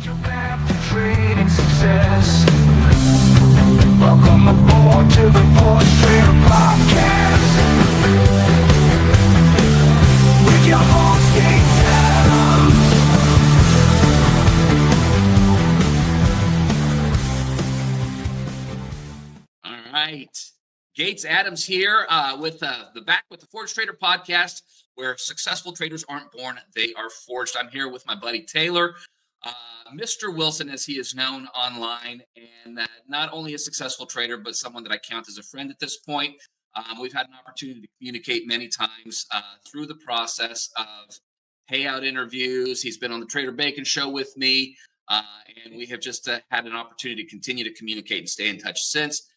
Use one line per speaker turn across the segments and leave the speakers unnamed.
your path to trading success. Welcome aboard to the Forge Trader Podcast with your host, Gates Adams.
All right. Gates Adams here with the Forge Trader Podcast, where successful traders aren't born, they are forged. I'm here with my buddy Taylor, Mr. Wilson, as he is known online, and not only a successful trader, but someone that I count as a friend at this point. We've had an opportunity to communicate many times through the process of payout interviews. He's been on the Trader Bacon show with me, and we have just had an opportunity to continue to communicate and stay in touch since.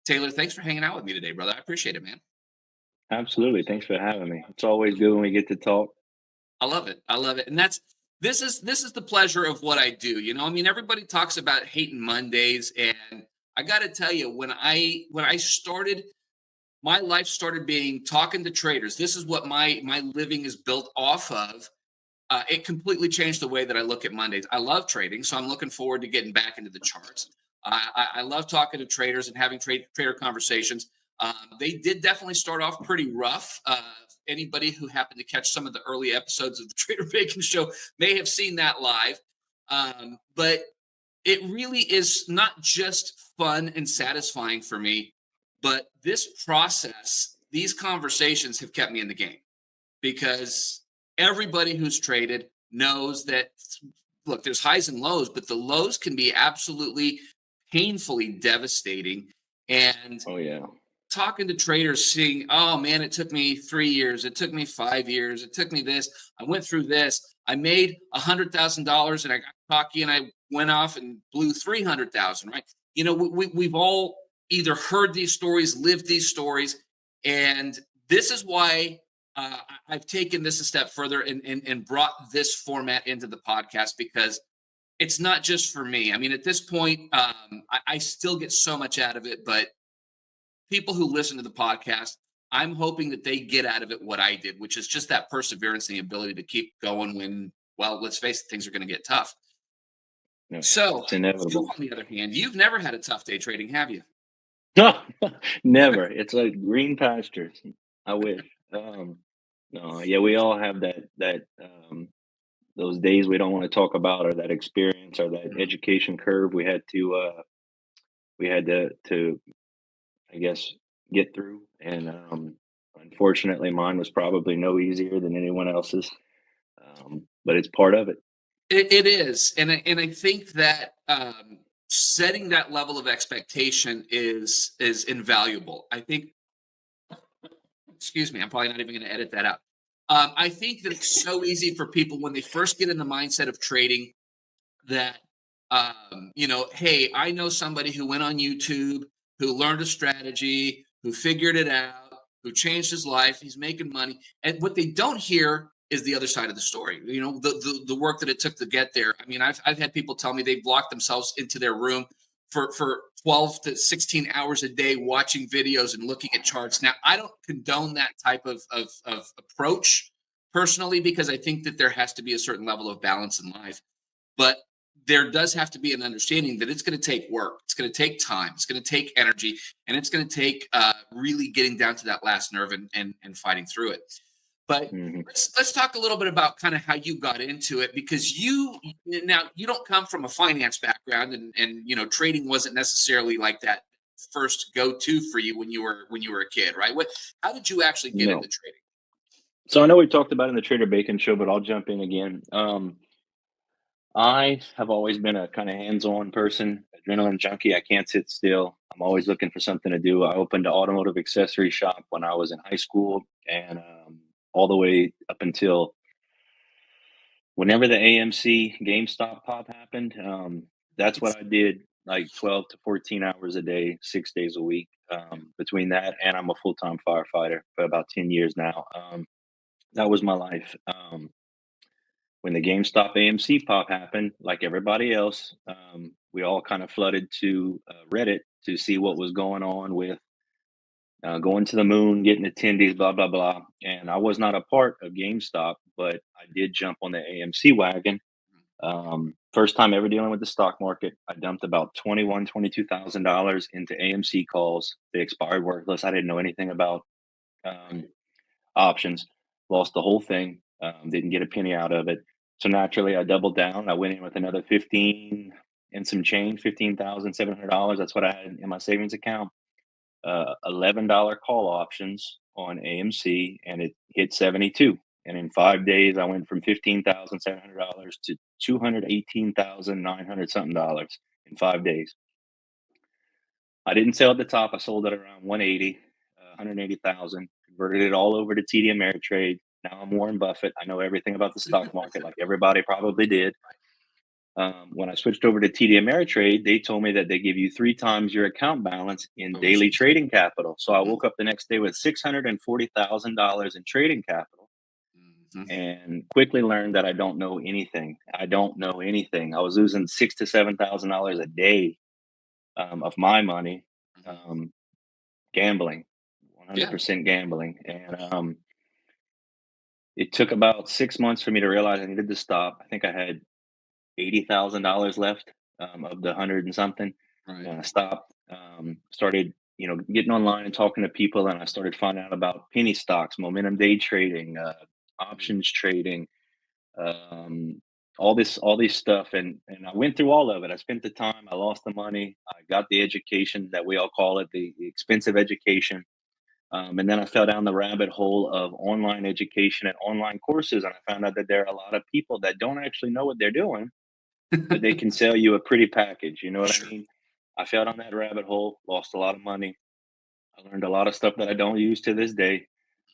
Taylor, thanks for hanging out with me today, brother. I appreciate it, man.
Absolutely. Thanks for having me. It's always good when we get to talk.
I love it. I love it. And this is the pleasure of what I do. You know, I mean, everybody talks about hating Mondays, and I got to tell you, when I started, my life started being talking to traders. This is what my living is built off of. It completely changed the way that I look at Mondays. I love trading, so I'm looking forward to getting back into the charts. I love talking to traders and having trader conversations. They did definitely start off pretty rough. Anybody who happened to catch some of the early episodes of the Trader Bacon show may have seen that live. But it really is not just fun and satisfying for me, but this process, these conversations have kept me in the game, because everybody who's traded knows that, look, there's highs and lows, but the lows can be absolutely painfully devastating. And
Oh, yeah.
talking to traders, seeing, oh man, it took me 3 years, it took me 5 years, it took me this, I went through this, I made $100,000 and I got cocky and I went off and blew 300,000, right? You know, we've all either heard these stories, lived these stories, and this is why I've taken this a step further and brought this format into the podcast, because it's not just for me. I mean, at this point, I still get so much out of it, but people who listen to the podcast, I'm hoping that they get out of it what I did, which is just that perseverance and the ability to keep going when, well, let's face it, things are going to get tough.
No,
So,
it's inevitable.
you, on the other hand, you've never had a tough day trading, have you?
Never. It's like green pastures. I wish. No, yeah, we all have that those days we don't want to talk about, or that experience, or that education curve we had to I guess get through. And unfortunately, mine was probably no easier than anyone else's. But it's part of it.
It is, and I think that setting that level of expectation is invaluable. I think, excuse me, I'm probably not even going to edit that out. I think that it's so easy for people when they first get in the mindset of trading that, hey, I know somebody who went on YouTube, who learned a strategy, who figured it out, who changed his life, he's making money. And what they don't hear is the other side of the story. You know, the work that it took to get there. I mean, I've had people tell me they've locked themselves into their room for 12 to 16 hours a day watching videos and looking at charts. Now, I don't condone that type of approach personally, because I think that there has to be a certain level of balance in life. But there does have to be an understanding that it's going to take work. It's going to take time. It's going to take energy, and it's going to take really getting down to that last nerve and fighting through it. But let's talk a little bit about kind of how you got into it, because you don't come from a finance background, and you know, trading wasn't necessarily like that first go-to for you when you were a kid, right? How did you actually get
No.
into trading?
So I know we talked about it in the Trader Bacon show, but I'll jump in again. I have always been a kind of hands-on person, adrenaline junkie. I can't sit still. I'm always looking for something to do. I opened an automotive accessory shop when I was in high school, and all the way up until whenever the AMC GameStop pop happened. That's what I did, like 12 to 14 hours a day, 6 days a week. Between that, and I'm a full-time firefighter for about 10 years now. That was my life. When the GameStop AMC pop happened, like everybody else, we all kind of flooded to Reddit to see what was going on with going to the moon, getting attendees, blah, blah, blah. And I was not a part of GameStop, but I did jump on the AMC wagon. First time ever dealing with the stock market. I dumped about $22,000 into AMC calls. They expired worthless. I didn't know anything about um, options. Lost the whole thing. Didn't get a penny out of it. So naturally, I doubled down. I went in with another 15 and some change, $15,700. That's what I had in my savings account. $11 call options on AMC, and it hit 72. And in 5 days, I went from $15,700 to $218,900 something dollars in 5 days. I didn't sell at the top. I sold it around 180, 180,000. Converted it all over to TD Ameritrade. Now I'm Warren Buffett. I know everything about the stock market, like everybody probably did. When I switched over to TD Ameritrade, they told me that they give you 3 times your account balance in
Oh,
daily trading capital. So I
mhm,
woke up the next day with $640,000 in trading capital
mhm.
and quickly learned that I don't know anything. I don't know anything. I was losing $6 to $7,000 a day of my money,
Mhm.
um, gambling,
Yeah.
100% gambling. And it took about 6 months for me to realize I needed to stop. I think I had $80,000 left of the hundred and something.
Right.
And I stopped, started, getting online and talking to people, and I started finding out about penny stocks, momentum day trading,
Mhm.
options trading, um, all this stuff, and I went through all of it. I spent the time, I lost the money, I got the education that we all call it, the expensive education. And then I fell down the rabbit hole of online education and online courses, and I found out that there are a lot of people that don't actually know what they're doing, but they can sell you a pretty package. You know what I
Sure.
mean? I fell down that rabbit hole, lost a lot of money. I learned a lot of stuff that I don't use to this day.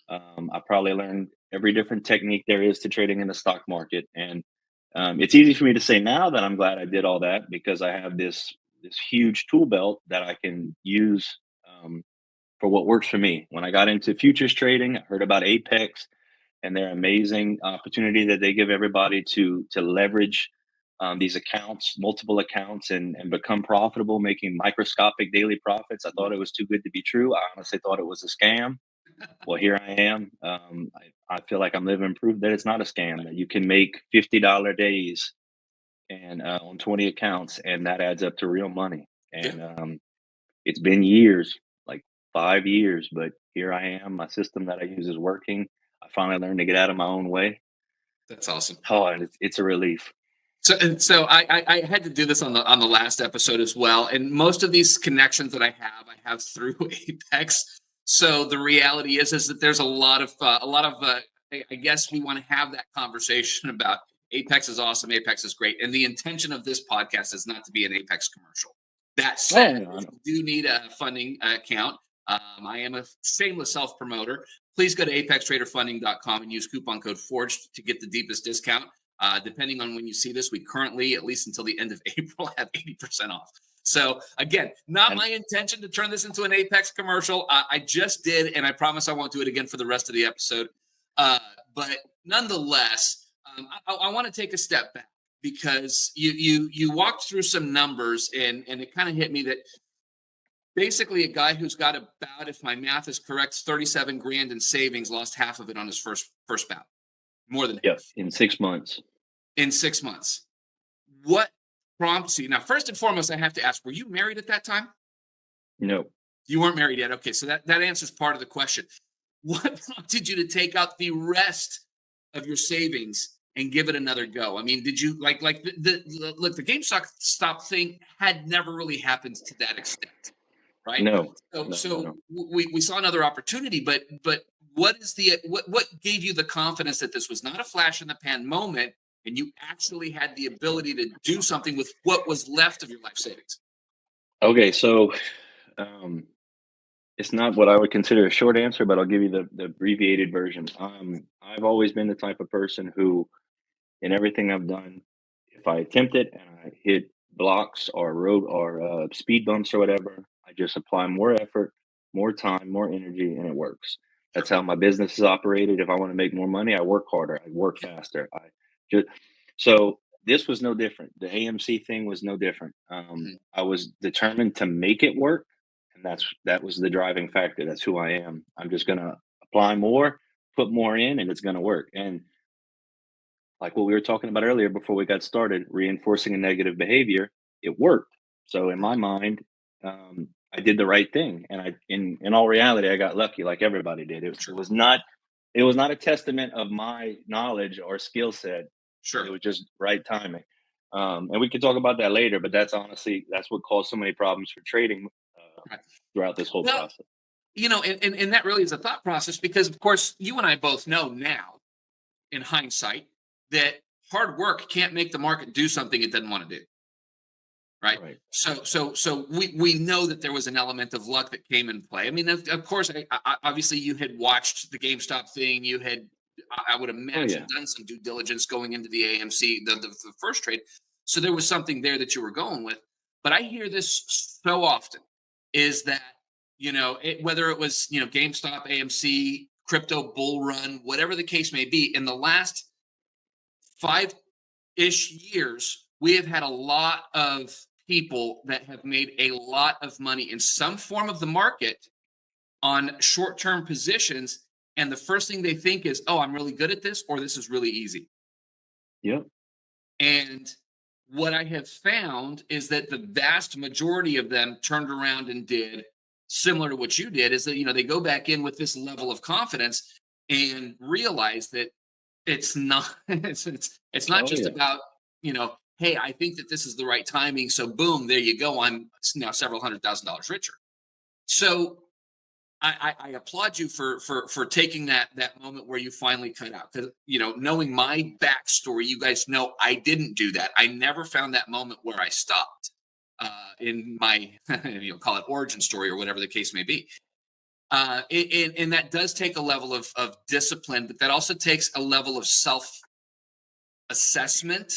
I probably learned every different technique there is to trading in the stock market, and it's easy for me to say now that I'm glad I did all that because I have this huge tool belt that I can use for what works for me. When I got into futures trading, I heard about Apex and their amazing opportunity that they give everybody to leverage these accounts, multiple accounts, and become profitable, making microscopic daily profits. I thought it was too good to be true. I honestly thought it was a scam. Well, here I am. I feel like I'm living proof that it's not a scam. That you can make $50 days and on 20 accounts, and that adds up to real money.
Yeah.
And it's been years, like 5 years, but here I am. My system that I use is working. I finally learned to get out of my own way.
That's awesome.
Oh, and it's a relief.
So I had to do this on the last episode as well, and most of these connections that I have through Apex. So the reality is that there's a lot of I guess we want to have that conversation about Apex is awesome, Apex is great, and the intention of this podcast is not to be an Apex commercial. That
Oh,
said,
yeah, I
if
know.
you do need a funding account, I am a shameless self promoter. Please go to apextraderfunding.com and use coupon code FORGED to get the deepest discount. Depending on when you see this, we currently, at least until the end of April, have 80% off. So again, not
And
my intention to turn this into an Apex commercial. I just did, and I promise I won't do it again for the rest of the episode. Uh, but nonetheless, I want to take a step back because you walked through some numbers, and it kind of hit me that basically a guy who's got about, if my math is correct, 37 grand in savings lost half of it on his first bout, more than
yep,
half
in 6 months.
in 6 months. What prompts you? Now, first and foremost, I have to ask, were you married at that time?
No.
You weren't married yet. Okay, so that answers part of the question. What prompted you to take out the rest of your savings and give it another go? I mean, did you like look, the GameStop stop thing had never really happened to that extent, right?
No.
So
No. No. No.
we saw another opportunity, but what gave you the confidence that this was not a flash in the pan moment and you actually had the ability to do something with what was left of your life savings?
Okay, so um, it's not what I would consider a short answer, but I'll give you the abbreviated version. I've always been the type of person who, in everything I've done, if I attempt it and I hit blocks or road or speed bumps or whatever, I just apply more effort, more time, more energy, and it works.
Sure.
That's how my business is operated. If I want to make more money, I work harder, I work
Yeah.
faster. I just so this was no different. The AMC thing was no different.
Mhm.
I was determined to make it work, and that was the driving factor. That's who I am. I'm just gonna apply more, put more in, and it's gonna work. And like what we were talking about earlier before we got started, reinforcing a negative behavior, it worked. So in my mind, I did the right thing, and in all reality, I got lucky, like everybody did.
Sure.
It was not a testament of my knowledge or skill set. It
Sure.
was just right timing. And we can talk about that later, but that's what caused so many problems for trading
Right.
throughout this whole
Well,
process.
and that really is a thought process because, of course, you and I both know now, in hindsight, that hard work can't make the market do something it doesn't want to do. Right.
Right.
So we know that there was an element of luck that came in play. I mean, of course, obviously you had watched the GameStop thing. You had, I would
Oh
imagine,
yeah.
done some due diligence going into the AMC, the first trade. So there was something there that you were going with. But I hear this so often, is that whether it was GameStop, AMC, crypto bull run, whatever the case may be, in the last 5-ish years, we have had a lot of people that have made a lot of money in some form of the market on short-term positions. And the first thing they think is, oh, I'm really good at this, or this is really easy.
Yep.
And what I have found is that the vast majority of them turned around and did similar to what you did, is that they go back in with this level of confidence and realize that it's not it's not
Oh
just
yeah.
about, hey, I think that this is the right timing, so boom, there you go, I'm now several $100,000 richer. So I applaud you for taking that moment where you finally cut out, because knowing my backstory, you guys know I didn't do that. I never found that moment where I stopped in my call it origin story or whatever the case may be. And that does take a level of discipline, but that also takes a level of self assessment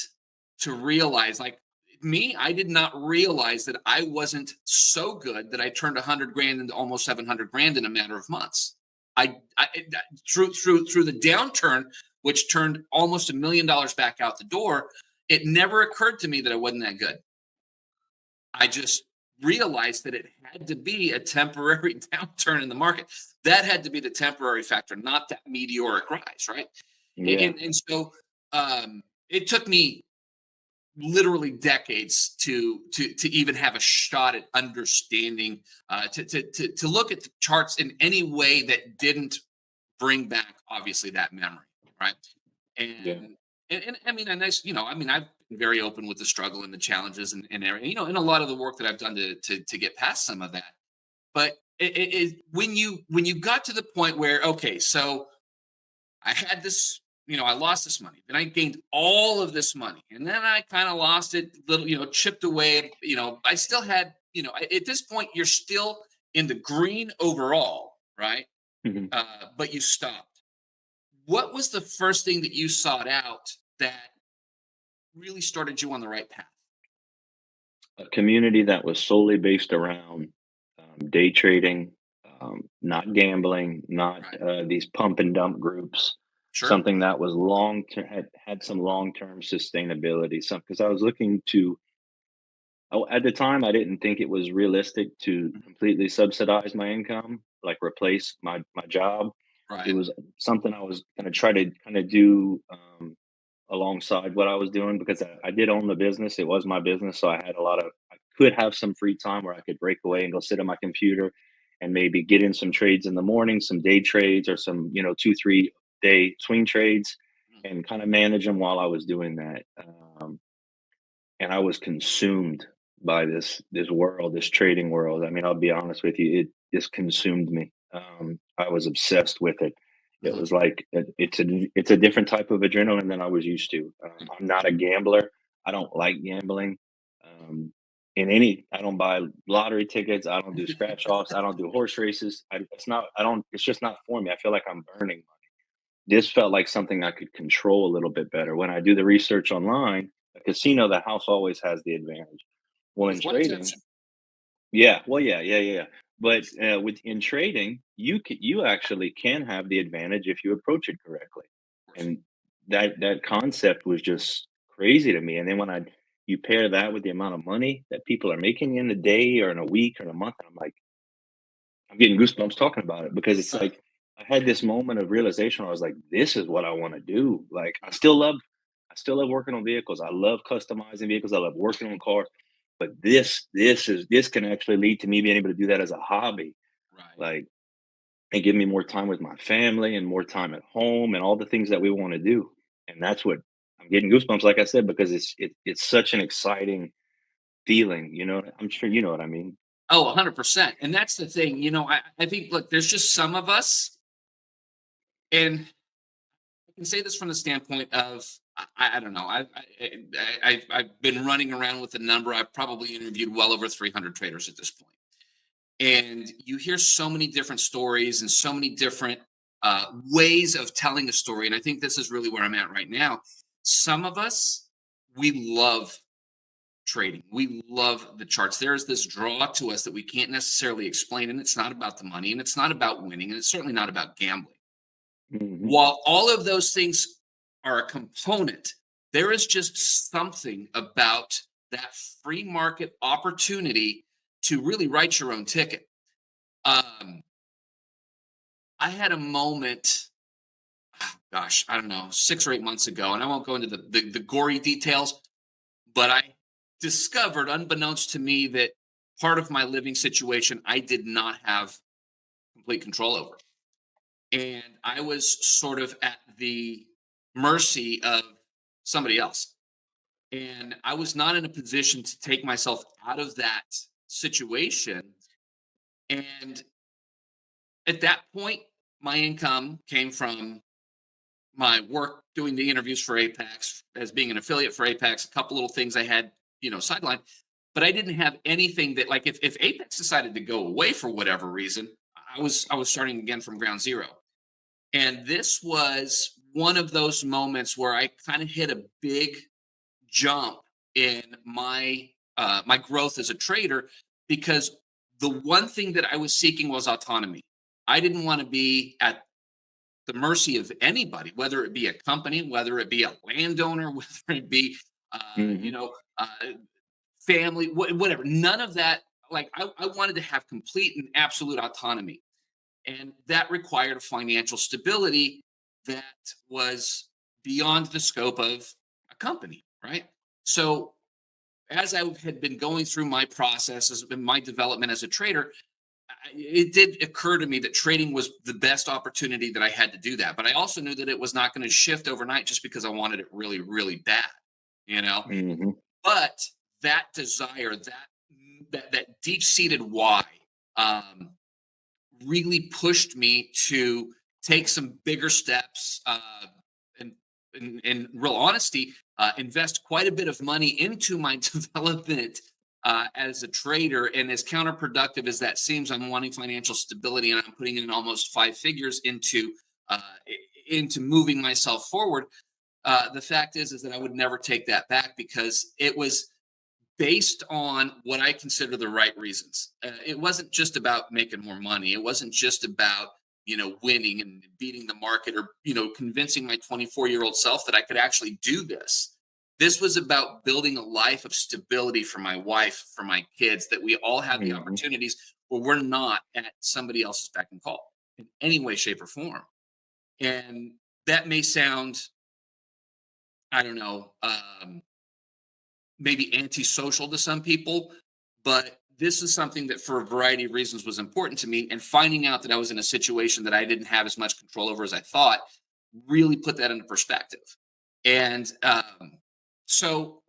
to realize, like me, I did not realize that I wasn't so good that I turned 100 grand into almost 700 grand in a matter of months. Through the downturn, which turned almost $1 million back out the door, it never occurred to me that I wasn't that good. I just realized that it had to be a temporary downturn in the market. That had to be the temporary factor, not that meteoric rise, right?
Yeah.
And so it took me literally decades to even have a shot at understanding, to look at the charts in any way that didn't bring back obviously that memory, right?
Yeah.
And I mean, and that's, I mean, I've been very open with the struggle and the challenges and everything, and a lot of the work that I've done to get past some of that. But when you got to the point where, okay, so I had this, I lost this money. Then I gained all of this money. And then I kind of lost it, little, chipped away. I still had, at this point, you're still in the green overall, right?
Mhm.
But you stopped. What was the first thing that you sought out that really started you on the right path?
A community that was solely based around day trading, not gambling, not
Right.
these pump and dump groups.
Sure.
Something that was long term, had some long term sustainability. Some because I was looking to. At the time, I didn't think it was realistic to
Mhm.
completely subsidize my income, like replace my job. It
Right.
was something I was going to try to kind of do alongside what I was doing because I did own the business. It was my business, so I could have some free time where I could break away and go sit on my computer and maybe get in some trades in the morning, some day trades or some 2 3 day swing trades,
Mhm.
and kind of manage them while I was doing that. And I was consumed by this world, this trading world. I mean, I'll be honest with you, it just consumed me. I was obsessed with it. It
Mhm.
was like it's a different type of adrenaline than I was used to. I'm not a gambler. I don't like gambling. Um, I don't buy lottery tickets. I don't do scratch offs. I don't do horse races. It's not. I don't. It's just not for me. I feel like I'm burning. This felt like something I could control a little bit better. When I do the research online, a casino, the house always has the advantage. Well, in
With one
trading,
exception.
yeah, well, yeah. But with in trading, you actually can have the advantage if you approach it correctly,
Of course.
and that concept was just crazy to me. And then when I you pair that with the amount of money that people are making in a day or in a week or in a month, I'm like, I'm getting goosebumps talking about it because it's like I had this moment of realization where I was like, this is what I want to do. Like I still love still love working on vehicles. I love customizing vehicles. I love working on cars. But this can actually lead to me being able to do that as a hobby,
Right.
like, and give me more time with my family and more time at home and all the things that we want to do. And that's what I'm getting goosebumps, like I said, because it's such an exciting feeling. I'm sure you know what I mean.
Oh, 100%. And that's the thing, I think, look, there's just some of us, and I can say this from the standpoint of, I don't know, I've been running around with a number. I've probably interviewed well over 300 traders at this point. And you hear so many different stories and so many different ways of telling a story. And I think this is really where I'm at right now. Some of us, we love trading. We love the charts. There is this draw to us that we can't necessarily explain. And it's not about the money, and it's not about winning, and it's certainly not about gambling.
Hmm.
While all of those things are a component, there is just something about that free market opportunity to really write your own ticket. Um, I had a moment, gosh, I don't know, 6 or 8 months ago, and I won't go into the gory details, but I discovered, unbeknownst to me, that part of my living situation I did not have complete control over. And I was sort of at the mercy of somebody else. And I was not in a position to take myself out of that situation. And at that point, my income came from my work doing the interviews for Apex, as being an affiliate for Apex, a couple little things I had, sideline. But I didn't have anything that, like, if Apex decided to go away for whatever reason, I was starting again from ground zero. And this was one of those moments where I kind of hit a big jump in my growth as a trader, because the one thing that I was seeking was autonomy. I didn't want to be at the mercy of anybody, whether it be a company, whether it be a landowner, whether it be uh, you
Hmm.
know uh, family, whatever. None of that. Like, I wanted to have complete and absolute autonomy, and that required financial stability that was beyond the scope of a company, right? So as I had been going through my processes and my development as a trader, it did occur to me that trading was the best opportunity that I had to do that. But I also knew that it was not going to shift overnight just because I wanted it really, really bad, you know.
Hmm.
But that desire, that deep-seated why, um, really pushed me to take some bigger steps, and in real honesty, invest quite a bit of money into my development as a trader. And as counterproductive as that seems, I'm wanting financial stability, and I'm putting in almost five figures uh, into moving myself forward. The fact is that I would never take that back, because it was based on what I consider the right reasons. It wasn't just about making more money. It wasn't just about, winning and beating the market, or, convincing my 24-year-old self that I could actually do this. This was about building a life of stability for my wife, for my kids, that we all have the
Hmm.
opportunities where we're not at somebody else's beck and call in any way, shape, or form. And that may sound, I don't know, maybe antisocial to some people, but this is something that, for a variety of reasons, was important to me. And finding out that I was in a situation that I didn't have as much control over as I thought really put that into perspective. And so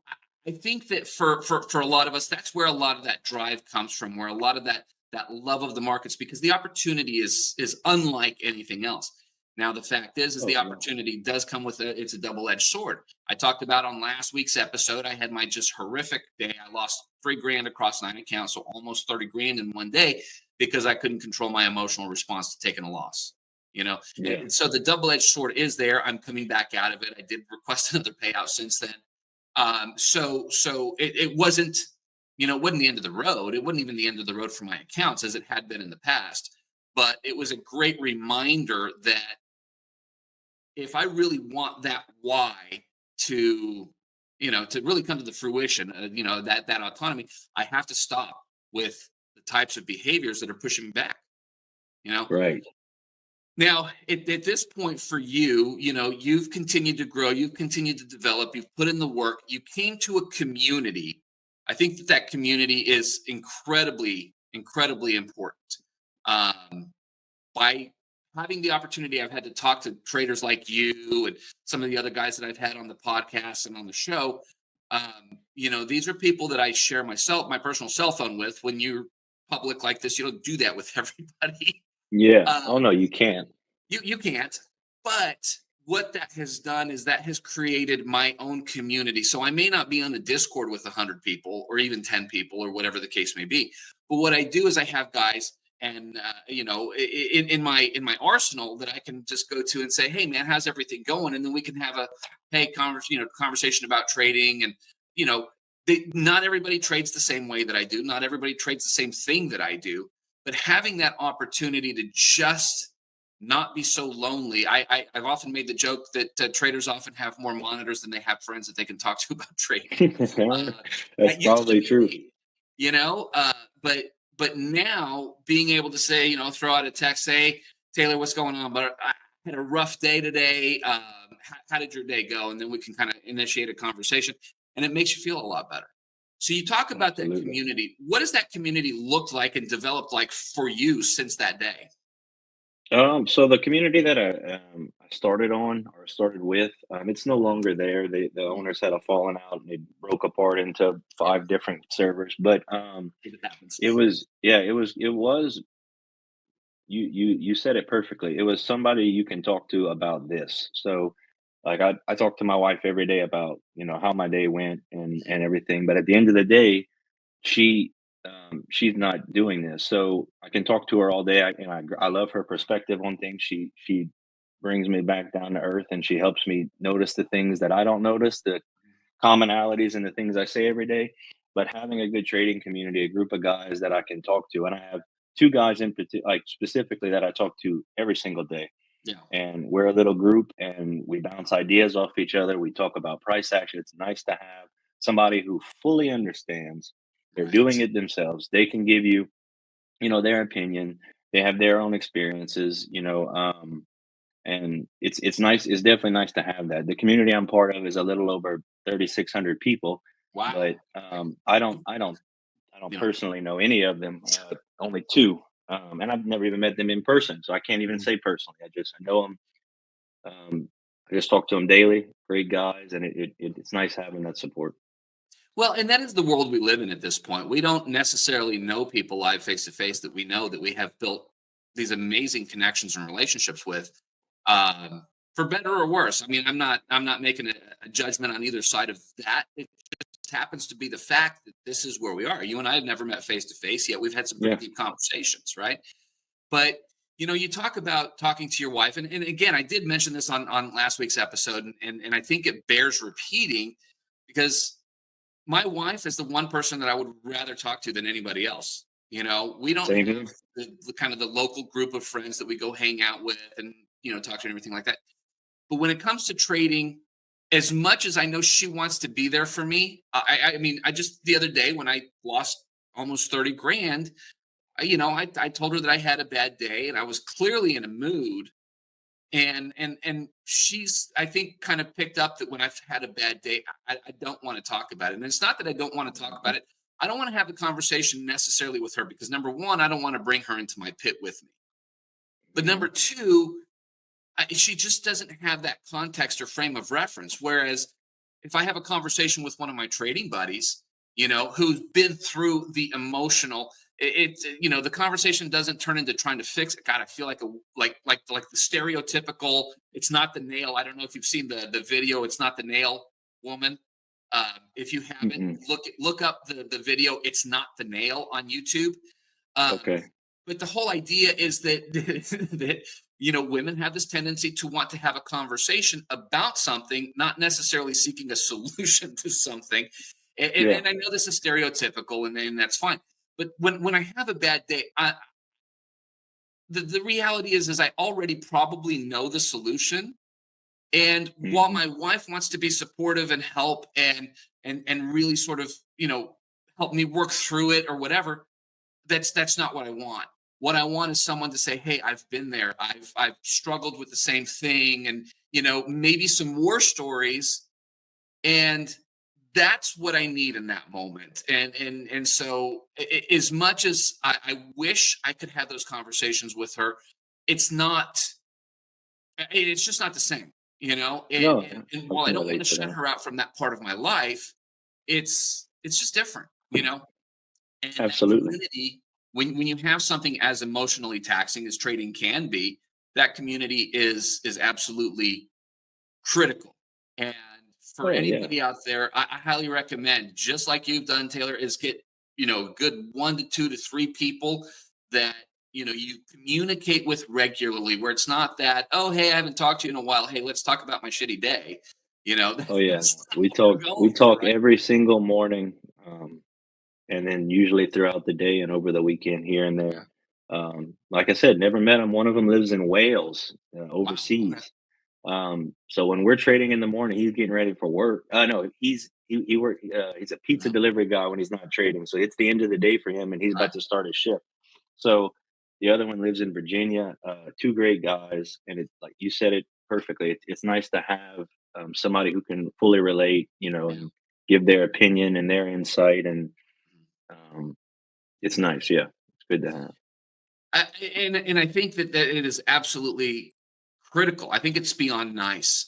I think that for a lot of us, that's where a lot of that drive comes from, where a lot of that love of the markets, because the opportunity is unlike anything else. Now, the fact is
Oh
the
no.
opportunity does come with it's a double-edged sword. I talked about on last week's episode, I had my just horrific day. I lost 3 grand across 9 accounts, so almost 30 grand in one day, because I couldn't control my emotional response to taking a loss.
Yeah.
And so the double-edged sword is there. I'm coming back out of it. I did request another payout since then. So it wasn't, it wasn't the end of the road. It wasn't even the end of the road for my accounts, as it had been in the past. But it was a great reminder that if I really want that why to, to really come to the fruition, that autonomy, I have to stop with the types of behaviors that are pushing me back. You know,
Right.
Now, at this point for you, you've continued to grow, you've continued to develop, you've put in the work, you came to a community. I think that that community is incredibly, incredibly important. Um, by having the opportunity, I've had to talk to traders like you and some of the other guys that I've had on the podcast and on the show. These are people that I share my personal cell phone with. When you're public like this, you don't do that with everybody.
Yeah. Oh no,
Um,
you can't.
you can't. But what that has done is that has created my own community. So I may not be on the Discord with 100 people or even 10 people or whatever the case may be. But what I do is I have guys and in my arsenal that I can just go to and say, "Hey man, how's everything going?" And then we can have a conversation about trading. And you know, not everybody trades the same way that I do. Not everybody trades the same thing that I do. But having that opportunity to just not be so lonely. I've often made the joke that traders often have more monitors than they have friends that they can talk to about trading. Uh,
That's
that used to
probably
be
true.
me, you know. But now being able to say, throw out a text, say, Taylor, what's going on? But I had a rough day today. How did your day go? And then we can kind of initiate a conversation, and it makes you feel a lot better. So you talk about that
Absolutely.
community. What does that community look like and developed like for you since that day?
So the community that I started on or started with, it's no longer there. The owners had a falling out and it broke apart into
Yeah,
5 different servers. But
it happens.
it was yeah, it was you said it perfectly. It was somebody you can talk to about this. So like I talk to my wife every day about, how my day went and everything. But at the end of the day, she she's not doing this. So I can talk to her all day. I love her perspective on things. She brings me back down to earth and she helps me notice the things that I don't notice, the commonalities and the things I say every day. But having a good trading community, a group of guys that I can talk to, and I have 2 guys in particular, like specifically that I talk to every single day.
Yeah.
And we're a little group and we bounce ideas off each other. We talk about price action. It's nice to have somebody who fully understands. They're doing
Right.
it themselves. They can give you, their opinion. They have their own experiences, and it's nice. It's definitely nice to have that. The community I'm part of is a little over 3,600 people, but
Wow. Okay.
I don't
Yeah.
personally know any of them. Only two, and I've never even met them in person, so I can't even
Mhm.
say personally. I know them. I just talk to them daily. Great guys, and it's nice having that support.
Well, and that is the world we live in at this point. We don't necessarily know people live face to face that we know that we have built these amazing connections and relationships with, um, for better or worse. I mean, I'm not making a judgment on either side of that. It just happens to be the fact that this is where we are. You and I have never met face to face yet. We've had some pretty
Yeah,
deep conversations, right? But you talk about talking to your wife, and again, I did mention this on last week's episode, and I think it bears repeating because my wife is the one person that I would rather talk to than anybody else. We don't
same
have
here.
the kind of the local group of friends that we go hang out with and talk to and everything like that. But when it comes to trading, as much as I know she wants to be there for me, I mean, I just the other day when I lost almost 30 grand, I told her that I had a bad day and I was clearly in a mood. And she's, I think, kind of picked up that when I've had a bad day, I don't want to talk about it. And it's not that I don't want to talk about it. I don't want to have a conversation necessarily with her because number one, I don't want to bring her into my pit with me. But number
Mhm.
two, she just doesn't have that context or frame of reference. Whereas if I have a conversation with one of my trading buddies, who's been through the emotional, the conversation doesn't turn into trying to fix it. God, I feel like like the stereotypical. It's not the nail. I don't know if you've seen the video. It's not the nail woman. If you haven't,
Mm-mm.
look up the video. It's not the nail on YouTube. Um,
Okay.
but the whole idea is that that women have this tendency to want to have a conversation about something, not necessarily seeking a solution to something. And, and,
Yeah.
and I know this is stereotypical, and that's fine. But when I have a bad day, the reality is I already probably know the solution. And while
Hmm.
my wife wants to be supportive and help and really sort of help me work through it or whatever, that's not what I want. What I want is someone to say, "Hey, I've been there. I've struggled with the same thing," and maybe some war stories. And that's what I need in that moment. And so, as much as I wish I could have those conversations with her, it's not. It's just not the same, And,
No,
and
I
while I
can
don't want to
relate to
shut
that.
her out from that part of my life, it's just different. And that
Absolutely.
community, when you have something as emotionally taxing as trading can be, that community is absolutely critical. And for
Oh yeah.
anybody out there, I highly recommend, just like you've done, Taylor, is get a good 1 to 2 to 3 people that you communicate with regularly, where it's not that, oh hey, I haven't talked to you in a while. Hey, let's talk about my shitty day.
Oh yeah.
That's not
We
what we're
talk we
going for,
talk
right?
every single morning, and then usually throughout the day and over the weekend here and
Yeah.
there. Like I said, never met them. One of them lives in Wales,
Wow. Okay.
overseas. So when we're trading in the morning, he's getting ready for work. No, he work. He's a pizza
No.
delivery guy when he's not trading. So it's the end of the day for him, and he's
Right.
about to start his shift. So the other one lives in Virginia. Two great guys, and it's like you said it perfectly. It's nice to have somebody who can fully relate,
Yeah.
and give their opinion and their insight, and um, it's nice. Yeah, it's good to have.
I, and I think that it is absolutely critical. I think it's beyond nice.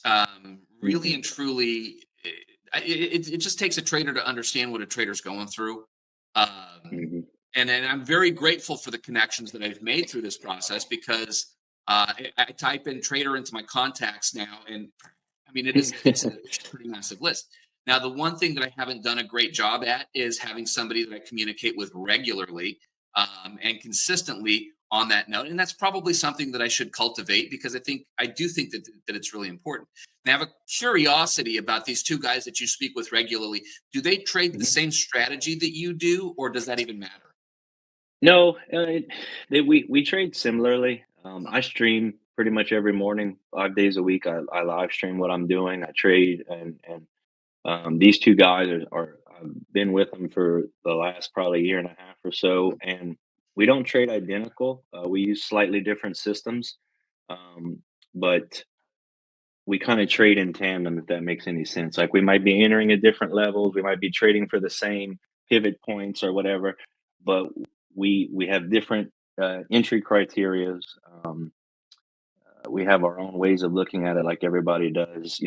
Really
Hmm.
and truly, it just takes a trader to understand what a trader's going through. Um,
Hmm.
and I'm very grateful for the connections that I've made through this process, because I type in trader into my contacts now, and I mean it's a pretty massive list. Now, the one thing that I haven't done a great job at is having somebody that I communicate with regularly, and consistently on that note. And that's probably something that I should cultivate, because I do think that it's really important. And I have a curiosity about these two guys that you speak with regularly. Do they trade the same strategy that you do, or does that even matter?
No, we trade similarly. I stream pretty much every morning, 5 days a week. I live stream what I'm doing. I trade, and these two guys are I've been with them for the last probably year and a half or so, and we don't trade identical. We use slightly different systems, um, but we kind of trade in tandem, if that makes any sense. Like we might be entering at different levels, we might be trading for the same pivot points or whatever, but we have different entry criterias. Um, we have our own ways of looking at it, like everybody does.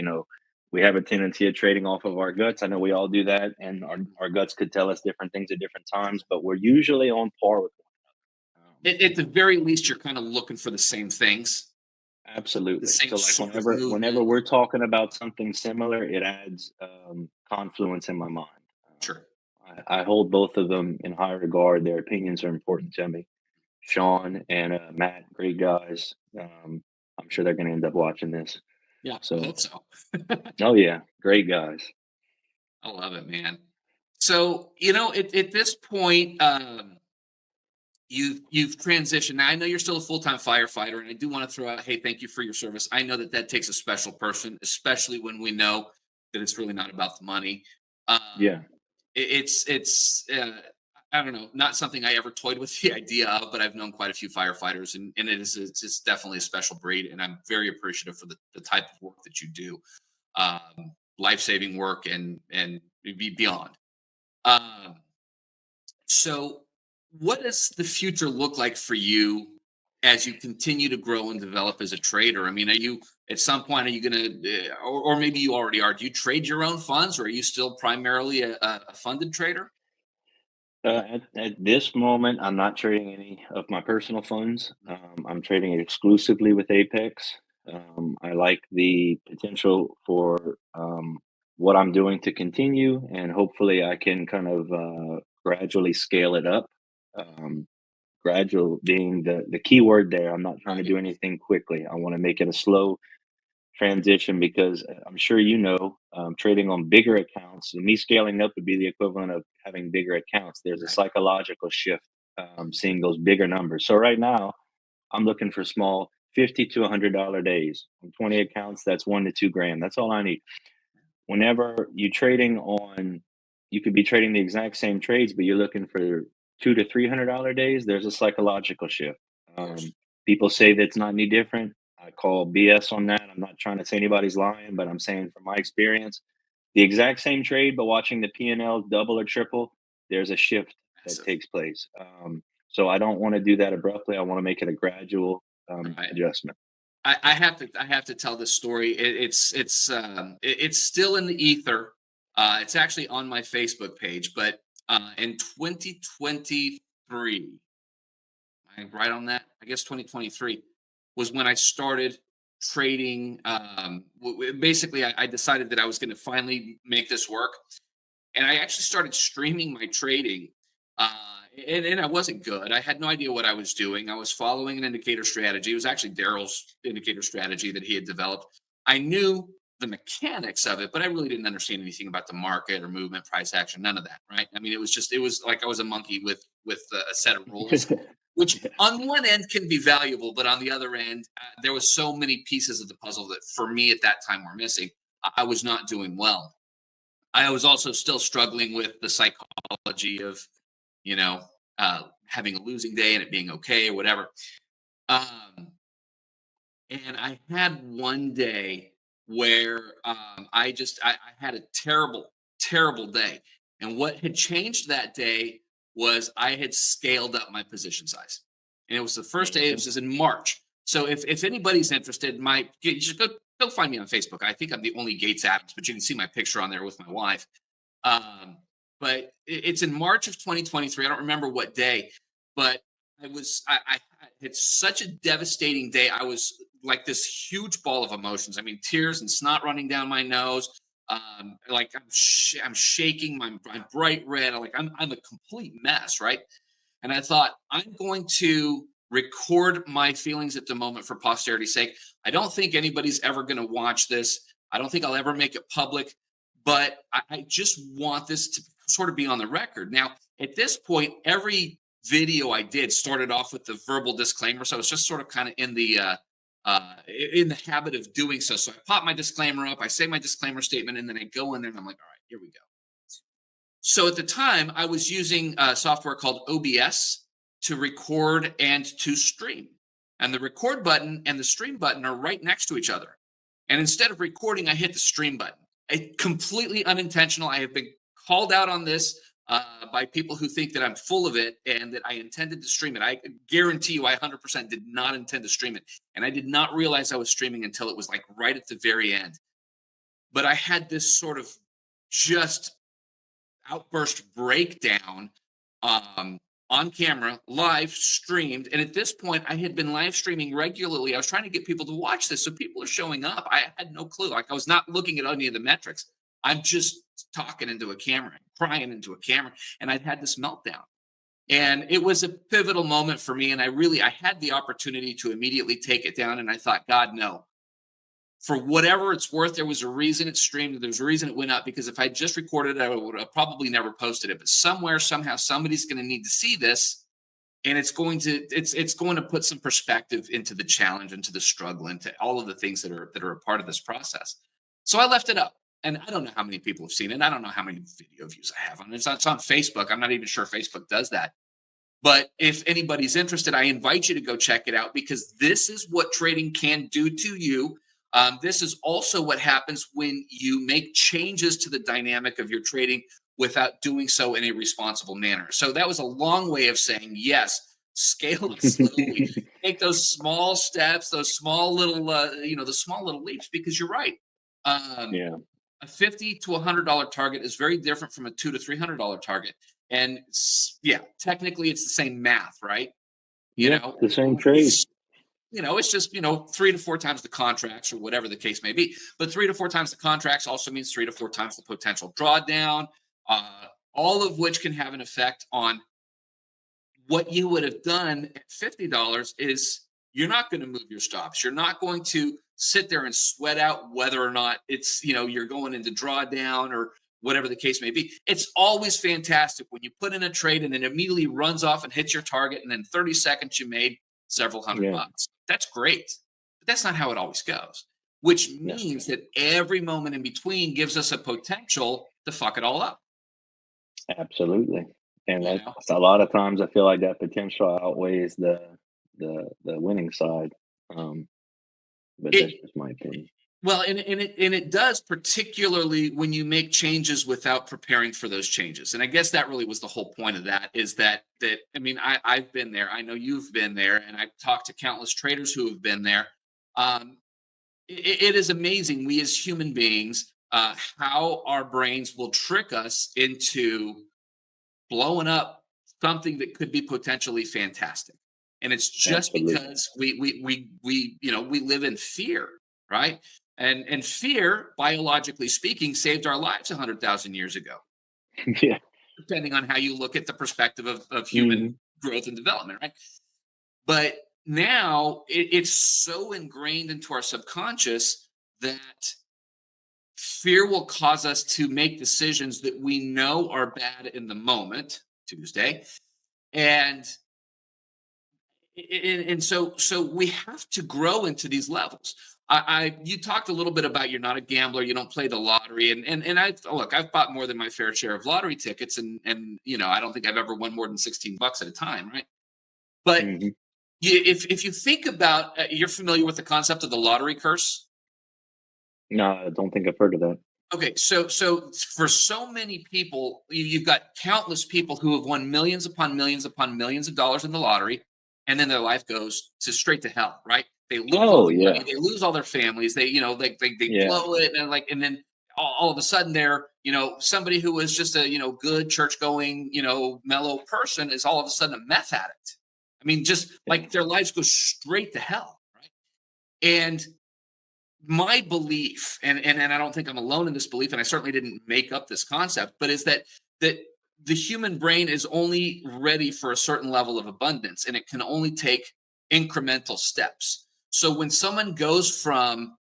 We have a tendency of trading off of our guts. I know we all do that, and our guts could tell us different things at different times, but we're usually on par with one
At the very least, you're kind of looking for the same things, the
Absolutely.
same
So, like,
sort of
whenever
movement.
we're talking about something similar, it adds confluence in my mind.
Sure.
I hold both of them in high regard. Their opinions are important to me. Sean and Matt, great guys. I'm sure they're going to end up watching this.
Yeah, I
So,
hope so.
oh yeah, great guys.
I love it, man. So, at this point, you've transitioned. Now, I know you're still a full-time firefighter, and I do want to throw out, hey, thank you for your service. I know that takes a special person, especially when we know that it's really not about the money. Um,
Yeah.
it's I don't know, not something I ever toyed with the idea of, but I've known quite a few firefighters, and it's definitely a special breed, and I'm very appreciative for the type of work that you do, life-saving work and beyond. Um, so, what does the future look like for you as you continue to grow and develop as a trader? I mean, are you at some point, are you going to, or maybe you already are? Do you trade your own funds, or are you still primarily a funded trader?
At this moment, I'm not trading any of my personal funds. I'm trading it exclusively with Apex. I like the potential for what I'm doing to continue, and hopefully, I can kind of gradually scale it up. Um, Gradual being the key word there. I'm not trying to
Right.
do anything quickly. I want to make it a slow transition because I'm sure trading on bigger accounts, and me scaling up would be the equivalent of having bigger accounts. There's a
Right.
psychological shift, seeing those bigger numbers. So right now, I'm looking for small $50 to $100 days. On 20 accounts, that's 1 to 2 grand. That's all I need. Whenever you could be trading the exact same trades, but you're looking for $200 to $300 days, there's a psychological shift.
Of course.
People say that it's not any different. I call BS on that. I'm not trying to say anybody's lying, but I'm saying from my experience, the exact same trade, but watching the P&L double or triple, there's a shift that
Massive.
takes place. So I don't want to do that abruptly. I want to make it a gradual
Right.
adjustment.
I have to tell this story. It's still in the ether. It's actually on my Facebook page, but in 2023, I right on that. I guess 2023 was when I started trading. Basically, I decided that I was going to finally make this work, and I actually started streaming my trading. Uh, and I wasn't good. I had no idea what I was doing. I was following an indicator strategy. It was actually Daryl's indicator strategy that he had developed. I knew the mechanics of it, but I really didn't understand anything about the market or movement, price action, none of that. Right? I mean, it was like I was a monkey with a set of rules, which
Yeah.
on one end can be valuable, but on the other end, there was so many pieces of the puzzle that for me at that time were missing. I was not doing well. I was also still struggling with the psychology of, you know, having a losing day and it being okay or whatever. Um, and I had one day where I had a terrible day. And what had changed that day was I had scaled up my position size. And it was the first day, it
Mhm.
was in March. So if anybody's interested, you just go find me on Facebook. I think I'm the only Gates Adams, but you can see my picture on there with my wife. Um, but it's in March of 2023. I don't remember what day, but I had such a devastating day. I was like this huge ball of emotions. I mean, tears and snot running down my nose. Like I'm shaking. I'm bright red. I'm a complete mess, right? And I thought, I'm going to record my feelings at the moment for posterity's sake. I don't think anybody's ever going to watch this. I don't think I'll ever make it public, but I just want this to sort of be on the record. Now, at this point, every video I did started off with the verbal disclaimer. So it's just sort of kind of in the habit of doing so. So I pop my disclaimer up, I say my disclaimer statement, and then I go in there and I'm like, all right, here we go. So at the time, I was using a software called OBS to record and to stream. And the record button and the stream button are right next to each other. And instead of recording, I hit the stream button. Completely unintentional. I have been called out on this by people who think that I'm full of it and that I intended to stream it. I guarantee you, I 100% did not intend to stream it. And I did not realize I was streaming until it was like right at the very end. But I had this sort of just outburst breakdown on camera, live streamed. And at this point, I had been live streaming regularly. I was trying to get people to watch this. So people are showing up. I had no clue. Like I was not looking at any of the metrics. I'm just talking into a camera, crying into a camera. And I'd had this meltdown. And it was a pivotal moment for me. And I had the opportunity to immediately take it down. And I thought, God, no, for whatever it's worth, there was a reason it streamed. There's a reason it went up because if I just recorded it, I would have probably never posted it. But somewhere, somehow, somebody's going to need to see this, and it's going to put some perspective into the challenge, into the struggle, into all of the things that are a part of this process. So I left it up, and I don't know how many people have seen it. I don't know how many video views I have on it. It's on Facebook. I'm not even sure Facebook does that. But if anybody's interested, I invite you to go check it out because this is what trading can do to you. This is also what happens when you make changes to the dynamic of your trading without doing so in a responsible manner. So that was a long way of saying, yes, scale it slowly. Take those small steps, those small little, the small little leaps, because you're right. Um,
Yeah.
a $50 to $100 target is very different from a $200 to $300 target. And yeah, technically it's the same math, right? You
Yeah.
know,
The same trade.
it's just, 3 to 4 times the contracts or whatever the case may be. But 3 to 4 times the contracts also means 3 to 4 times the potential drawdown, uh, all of which can have an effect on what you would have done at $50 is you're not going to move your stops. You're not going to sit there and sweat out whether or not it's, you're going into drawdown or whatever the case may be. It's always fantastic when you put in a trade and it immediately runs off and hits your target. And in 30 seconds, you made several hundred
Yeah.
bucks. That's great. But that's not how it always goes, which
No.
means that every moment in between gives us a potential to fuck it all up.
Absolutely. And
You
that's
know,
a lot of times I feel like that potential outweighs the winning side. Um, but that's
it
just my opinion.
well, and it does, particularly when you make changes without preparing for those changes. And I guess that really was the whole point of that, is that I mean, I've been there. I know you've been there, and I've talked to countless traders who have been there. Um, it is amazing, we as human beings, how our brains will trick us into blowing up something that could be potentially fantastic. And it's just
Absolutely.
because we live in fear, right? And fear, biologically speaking, saved our lives 100,000 years ago,
Yeah.
depending on how you look at the perspective of human
Hmm.
growth and development, right? But now it's so ingrained into our subconscious that fear will cause us to make decisions that we know are bad in the moment, Tuesday. And so we have to grow into these levels. You talked a little bit about, you're not a gambler, you don't play the lottery, and I look, I've bought more than my fair share of lottery tickets, and I don't think I've ever won more than $16 at a time, right? But
Hmm.
if you think about, you're familiar with the concept of the lottery curse.
No, I don't think I've heard of that.
Okay, so for so many people, you've got countless people who have won millions upon millions of dollars in the lottery, and then their life goes to straight to hell, right? They lose all
Oh
the money,
yeah,
they lose all their families, they
yeah,
blow it, and then all of a sudden they're, somebody who was just a, good church going, mellow person is all of a sudden a meth addict. I mean, just
yeah,
like their lives go straight to hell, right? And my belief, and I don't think I'm alone in this belief, and I certainly didn't make up this concept, but is that the human brain is only ready for a certain level of abundance, and it can only take incremental steps. So when someone goes from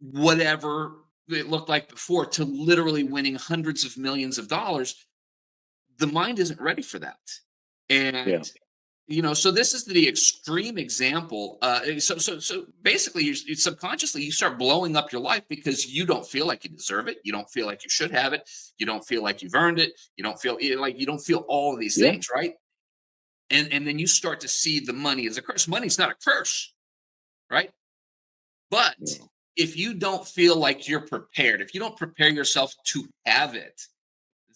whatever it looked like before to literally winning hundreds of millions of dollars, the mind isn't ready for that.
yeah,
And so this is the extreme example. So basically, you subconsciously you start blowing up your life because you don't feel like you deserve it. You don't feel like you should have it. You don't feel like you've earned it. You don't feel all of these
yeah,
things, right? And then you start to see the money as a curse. Money's not a curse, right? But
yeah,
if you don't feel like you're prepared, if you don't prepare yourself to have it,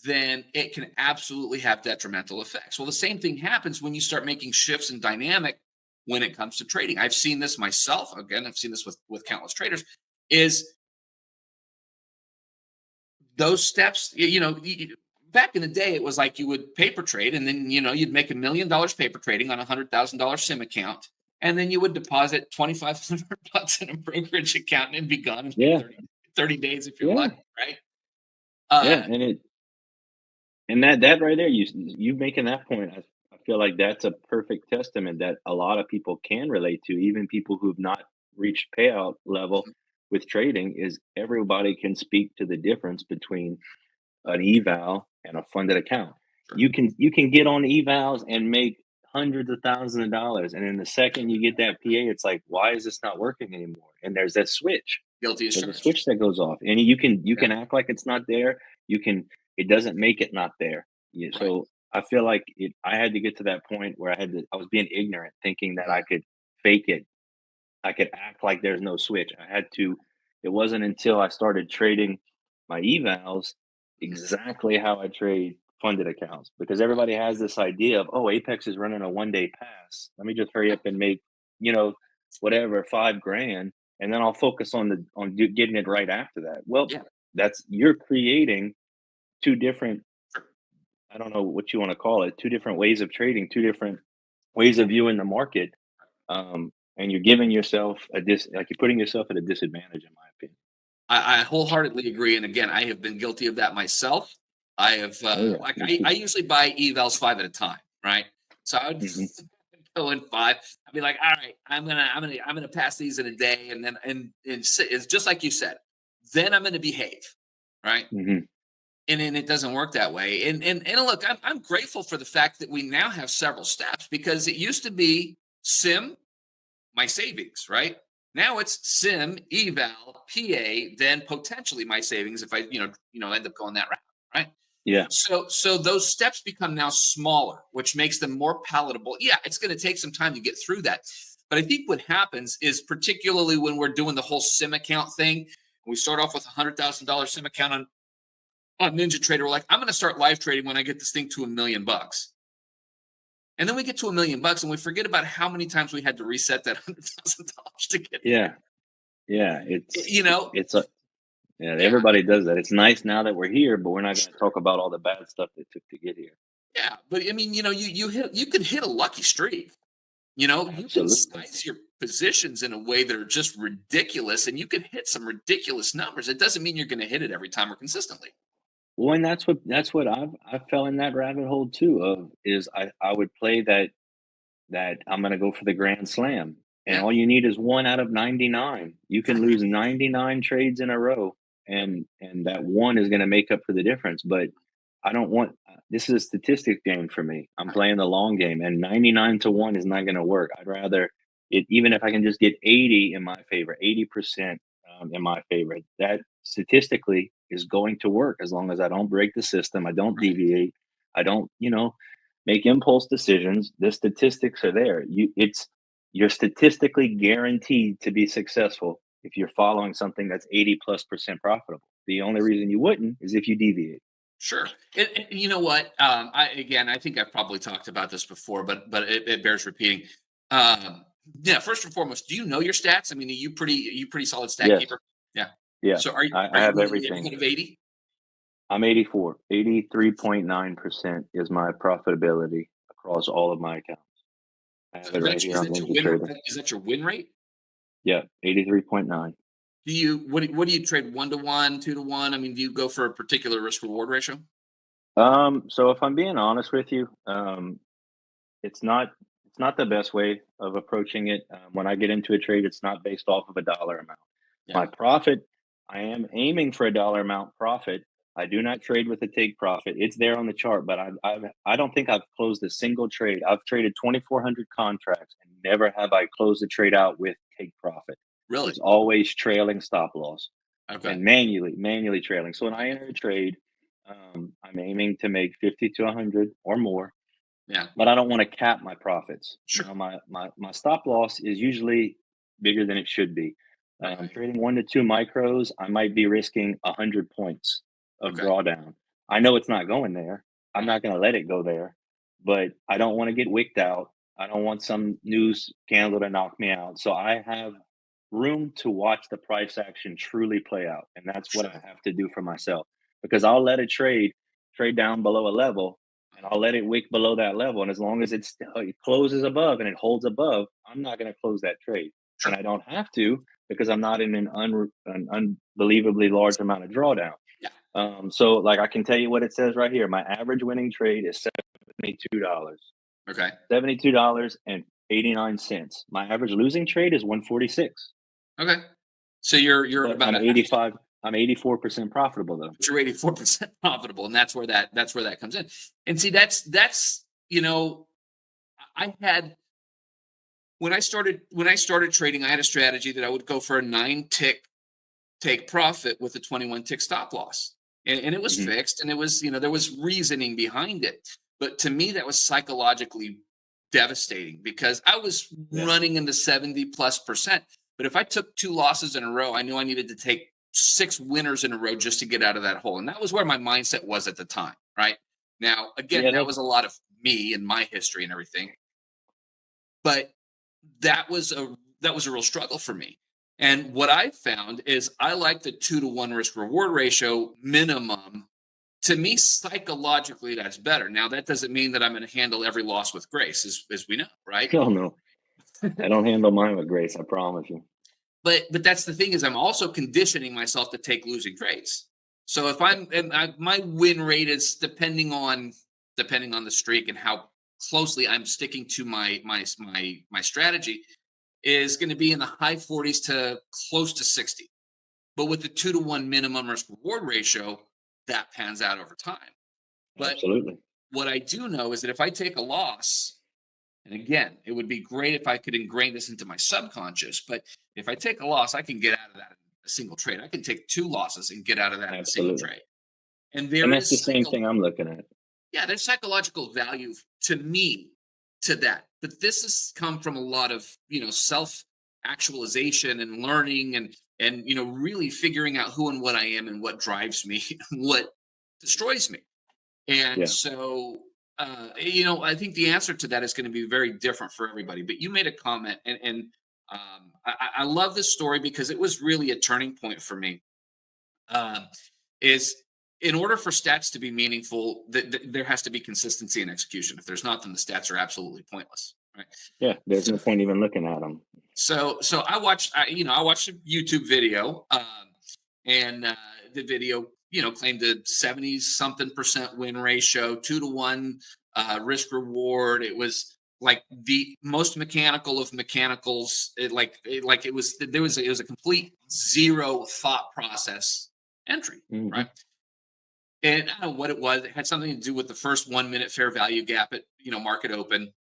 then it can absolutely have detrimental effects. Well, the same thing happens when you start making shifts in dynamic when it comes to trading. I've seen this myself. Again, I've seen this with countless traders. Is those steps? Back in the day, it was like you would paper trade, and then you'd make $1 million paper trading on $100,000 sim account, and then you would deposit $2,500 in a brokerage account and be gone in
yeah,
30 days if you're
yeah,
lucky, right?
yeah.
Uh,
And that right there, you making that point, I feel like that's a perfect testament that a lot of people can relate to, even people who've not reached payout level with trading, is everybody can speak to the difference between an eval and a funded account.
sure.
You can get on evals and make hundreds of thousands of dollars, and then the second you get that PA, it's like, why is this not working anymore? And there's that switch.
Guilty as
There's a
charged.
switch that goes off, and you
Yeah,
can act like it's not there. You can It doesn't make it not there.
right.
So I feel like I had to get to that point where I was being ignorant, thinking that I could fake it. I could act like there's no switch. I had to. It wasn't until I started trading my evals
Mhm.
exactly how I trade funded accounts, because everybody has this idea of, oh, Apex is running a 1 day pass. Let me just hurry up and make, you know, whatever, 5 grand, and then I'll focus on getting it right after that. Well,
Yeah.
you're creating two different, I don't know what you want to call it, two different ways of trading, two different ways of viewing the market. And you're giving yourself like you're putting yourself at a disadvantage, in my opinion.
I wholeheartedly agree, and again, I have been guilty of that myself. I have,
Oh yeah,
like,
me
I
too.
usually buy evals 5 at a time, right? So I would
Hmm.
go in 5. I'd be like, "All right, I'm gonna pass these in a day," and then it's just like you said, then I'm gonna behave, right?
Hmm.
And then it doesn't work that way. And look, I'm grateful for the fact that we now have several steps, because it used to be sim, my savings, right? Now it's sim, eval, PA, then potentially my savings if I, end up going that route, right?
Yeah.
So those steps become now smaller, which makes them more palatable. Yeah, it's going to take some time to get through that. But I think what happens is, particularly when we're doing the whole sim account thing, we start off with $100,000 sim account on Ninja Trader. We're like, I'm going to start live trading when I get this thing to $1 million. And then we get to $1 million and we forget about how many times we had to reset that $100,000 to get there.
Yeah. Yeah. It's,
You know,
it's a, yeah,
yeah,
everybody does that. It's nice now that we're here, but we're not going to talk about all the bad stuff that took to get here.
yeah. But I mean, you could hit a lucky streak. You can
Absolutely.
size your positions in a way that are just ridiculous, and you can hit some ridiculous numbers. It doesn't mean you're going to hit it every time or consistently.
Well, and that's what I fell in that rabbit hole too of is I would play that I'm gonna go for the grand slam. And
Yeah,
all you need is one out of 99. You can lose 99 trades in a row and that one is gonna make up for the difference. But I don't want this is a statistic game for me. I'm
right,
playing the long game and 99 to 1 is not gonna work. I'd rather it even if I can just get 80 in my favor, 80% in my favor. That statistically is going to work as long as I don't break the system, I don't
right.
deviate, I don't, make impulse decisions. The statistics are there. You're statistically guaranteed to be successful if you're following something that's 80+% profitable. The only reason you wouldn't is if you deviate.
Sure. And you know what? I think I've probably talked about this before, but it bears repeating. Um, yeah. First and foremost, do you know your stats? I mean, are you pretty solid stat
Yes.
keeper? Yeah.
Yeah.
So are you
I
are you
have
in the
everything.
neighborhood of 80?
I'm 84. 83.9% is my profitability across all of my accounts. I
So
have it right here
is
on
that your
Ninja
win?
Trader.
Is that your win rate?
Yeah, 83.9.
What do you trade, 1 to 1, 2 to 1? I mean, do you go for a particular risk reward ratio?
So if I'm being honest with you, it's not the best way of approaching it. When I get into a trade, it's not based off of a dollar amount.
Yeah.
My profit, I am aiming for a dollar amount profit. I do not trade with a take profit. It's there on the chart, but I don't think I've closed a single trade. I've traded 2,400 contracts, and never have I closed a trade out with take profit.
Really?
It's always trailing stop loss
Okay.
and manually trailing. So when I enter a trade, I'm aiming to make 50 to 100 or more,
Yeah.
but I don't want to cap my profits.
Sure.
Now, my stop loss is usually bigger than it should be.
Right.
Trading 1 to 2 micros, I might be risking 100 points of
Okay.
drawdown. I know it's not going there. I'm
Right.
not going to let it go there, but I don't want to get wicked out. I don't want some news scandal to knock me out. So I have room to watch the price action truly play out, and that's what
Sure.
I have to do for myself because I'll let a trade down below a level and I'll let it wick below that level. And as long as it closes above and it holds above, I'm not going to close that trade. And
Sure.
I don't have to because I'm not in an unbelievably large amount of drawdown.
Yeah.
So, like I can tell you what it says right here. My average winning trade is $72.
Okay.
$72.89. My average losing trade is 146.
Okay. So you're
But
about
I'm
a half.
85. I'm 84% profitable though.
You're 84% profitable, and that's where that comes in. And see, that's I had when I started trading, I had a strategy that I would go for a 9 tick take profit with a 21 tick stop loss. And it was
Hmm.
fixed, and it was, there was reasoning behind it. But to me, that was psychologically devastating because I was
Yeah,
running in the 70 plus percent. But if I took 2 losses in a row, I knew I needed to take 6 winners in a row just to get out of that hole. And that was where my mindset was at the time. Right now, again,
yeah,
that was a lot of me and my history and everything. But that was a real struggle for me. And what I found is I like the 2 to 1 risk reward ratio minimum. To me, psychologically, that's better. Now, that doesn't mean that I'm going to handle every loss with grace, as we know, right?
hell no. I don't handle mine with grace. I promise you.
But that's the thing is I'm also conditioning myself to take losing trades. So if my win rate is depending on the streak and how closely I'm sticking to my strategy is going to be in the high 40s to close to 60. But with the 2 to 1 minimum risk reward ratio, that pans out over time. But
Absolutely.
what I do know is that if I take a loss, and again, it would be great if I could ingrain this into my subconscious, but if I take a loss, I can get out of that in a single trade. I can take 2 losses and get out of that in a single
Absolutely.
trade. And
And
there
that's the
is
same thing I'm looking at.
yeah, there's psychological value to me to that. But this has come from a lot of, self actualization and learning and really figuring out who and what I am and what drives me and what destroys me. And
Yeah.
so I think the answer to that is going to be very different for everybody. But you made a comment and I love this story because it was really a turning point for me. Um, is in order for stats to be meaningful, there has to be consistency in execution. If there's not, then the stats are absolutely pointless, right?
Yeah. There's
So,
no point even looking at them.
so I watched a YouTube video, and the video, claimed a 70 something percent win ratio, 2 to 1 risk reward. It was like the most mechanical of mechanicals. It was a complete zero thought process entry,
Hmm.
right? And I don't know what it was. It had something to do with the first 1 minute fair value gap at market open,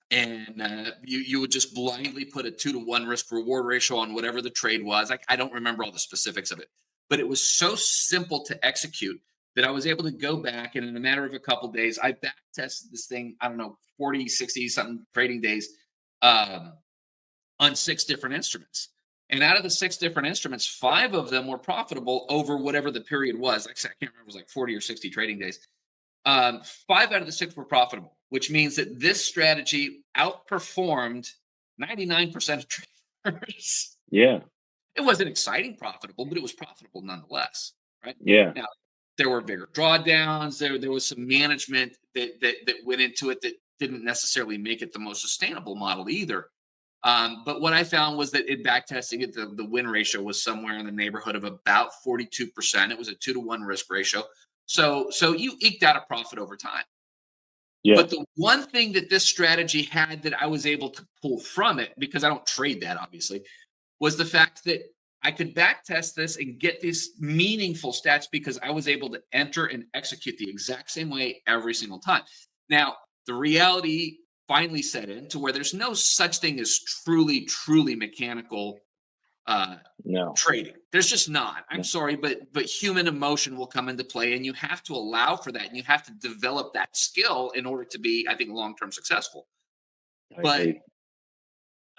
and you would just blindly put a 2 to 1 risk reward ratio on whatever the trade was. Like, I don't remember all the specifics of it, but it was so simple to execute that I was able to go back, and in a matter of a couple days, I back tested this thing. I don't know, 40, 60 something trading days, um, on 6 different instruments. And out of the 6 different instruments, 5 of them were profitable over whatever the period was. Like I said, I can't remember, it was like 40 or 60 trading days. 5 out of the 6 were profitable, which means that this strategy outperformed 99% of traders.
Yeah.
It wasn't exciting profitable, but it was profitable nonetheless, right?
Yeah.
Now, there were bigger drawdowns. There was some management that went into it that didn't necessarily make it the most sustainable model either. But what I found was that in back testing it, the win ratio was somewhere in the neighborhood of about 42%. It was a 2 to 1 risk ratio. So you eked out a profit over time.
Yeah.
But the one thing that this strategy had that I was able to pull from it, because I don't trade that obviously, was the fact that I could back test this and get these meaningful stats because I was able to enter and execute the exact same way every single time. Now, the reality finally set in to where there's no such thing as truly mechanical uh,
No.
trading. There's just not. I'm
No.
sorry, but human emotion will come into play, and you have to allow for that, and you have to develop that skill in order to be, I think, long-term successful.
I
But
agree.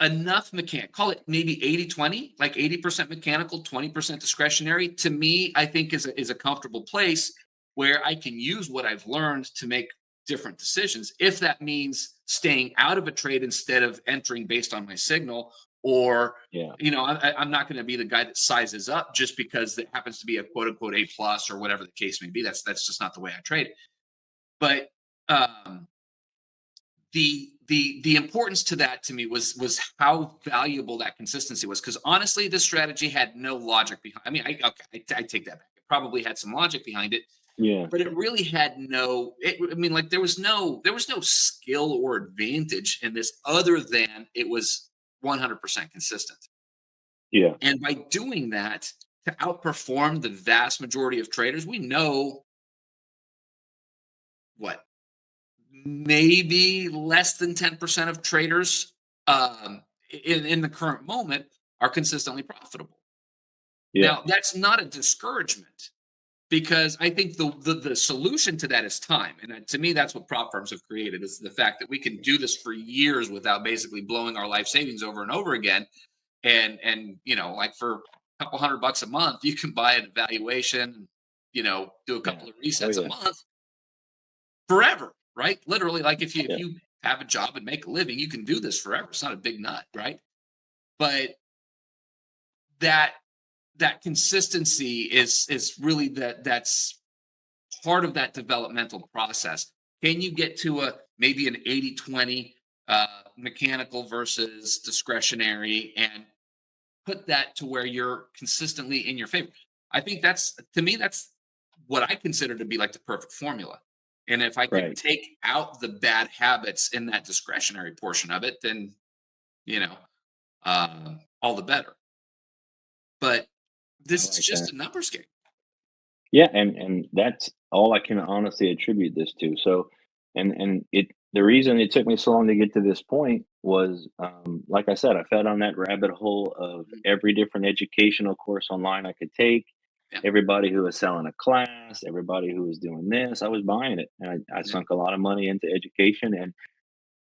enough call it maybe 80-20, like 80% mechanical, 20% discretionary, to me, I think is a comfortable place where I can use what I've learned to make different decisions. If that means staying out of a trade instead of entering based on my signal, or
Yeah.
I'm not going to be the guy that sizes up just because it happens to be a quote unquote A plus or whatever the case may be. That's just not the way I trade. But um, the importance to that to me was how valuable that consistency was, because honestly this strategy had no logic behind. I mean, I take that back. It probably had some logic behind it,
Yeah.
but it really had I mean, like, there was no skill or advantage in this other than it was 100% consistent.
Yeah.
And by doing that, to outperform the vast majority of traders, we know what, maybe less than 10% of traders, in the current moment, are consistently profitable.
Yeah.
Now, that's not a discouragement, because I think the solution to that is time. And to me, that's what prop firms have created, is the fact that we can do this for years without basically blowing our life savings over and over again. And like, for a couple $100 a month, you can buy an evaluation, do a
Yeah.
couple of
Oh
resets a
yeah.
month forever, right? Literally, like, if you if
Yeah.
you have a job and make a living, you can do this forever. It's not a big nut, right? But that that consistency is really that's part of that developmental process. Can you get to a maybe an 80-20 mechanical versus discretionary, and put that to where you're consistently in your favor? I think that's, to me, that's what I consider to be like the perfect formula. And if I can
Right.
take out the bad habits in that discretionary portion of it, then you know, all the better. But
I
this is
like
just
that.
a numbers game.
Yeah, and that's all I can honestly attribute this to. So, and it the reason it took me so long to get to this point was, like I said, I fell down that rabbit hole of
Mhm.
every different educational course online I could take,
Yeah.
Everybody who was selling a class, everybody who was doing this, I was buying it. And I
Yeah.
sunk a lot of money into education. And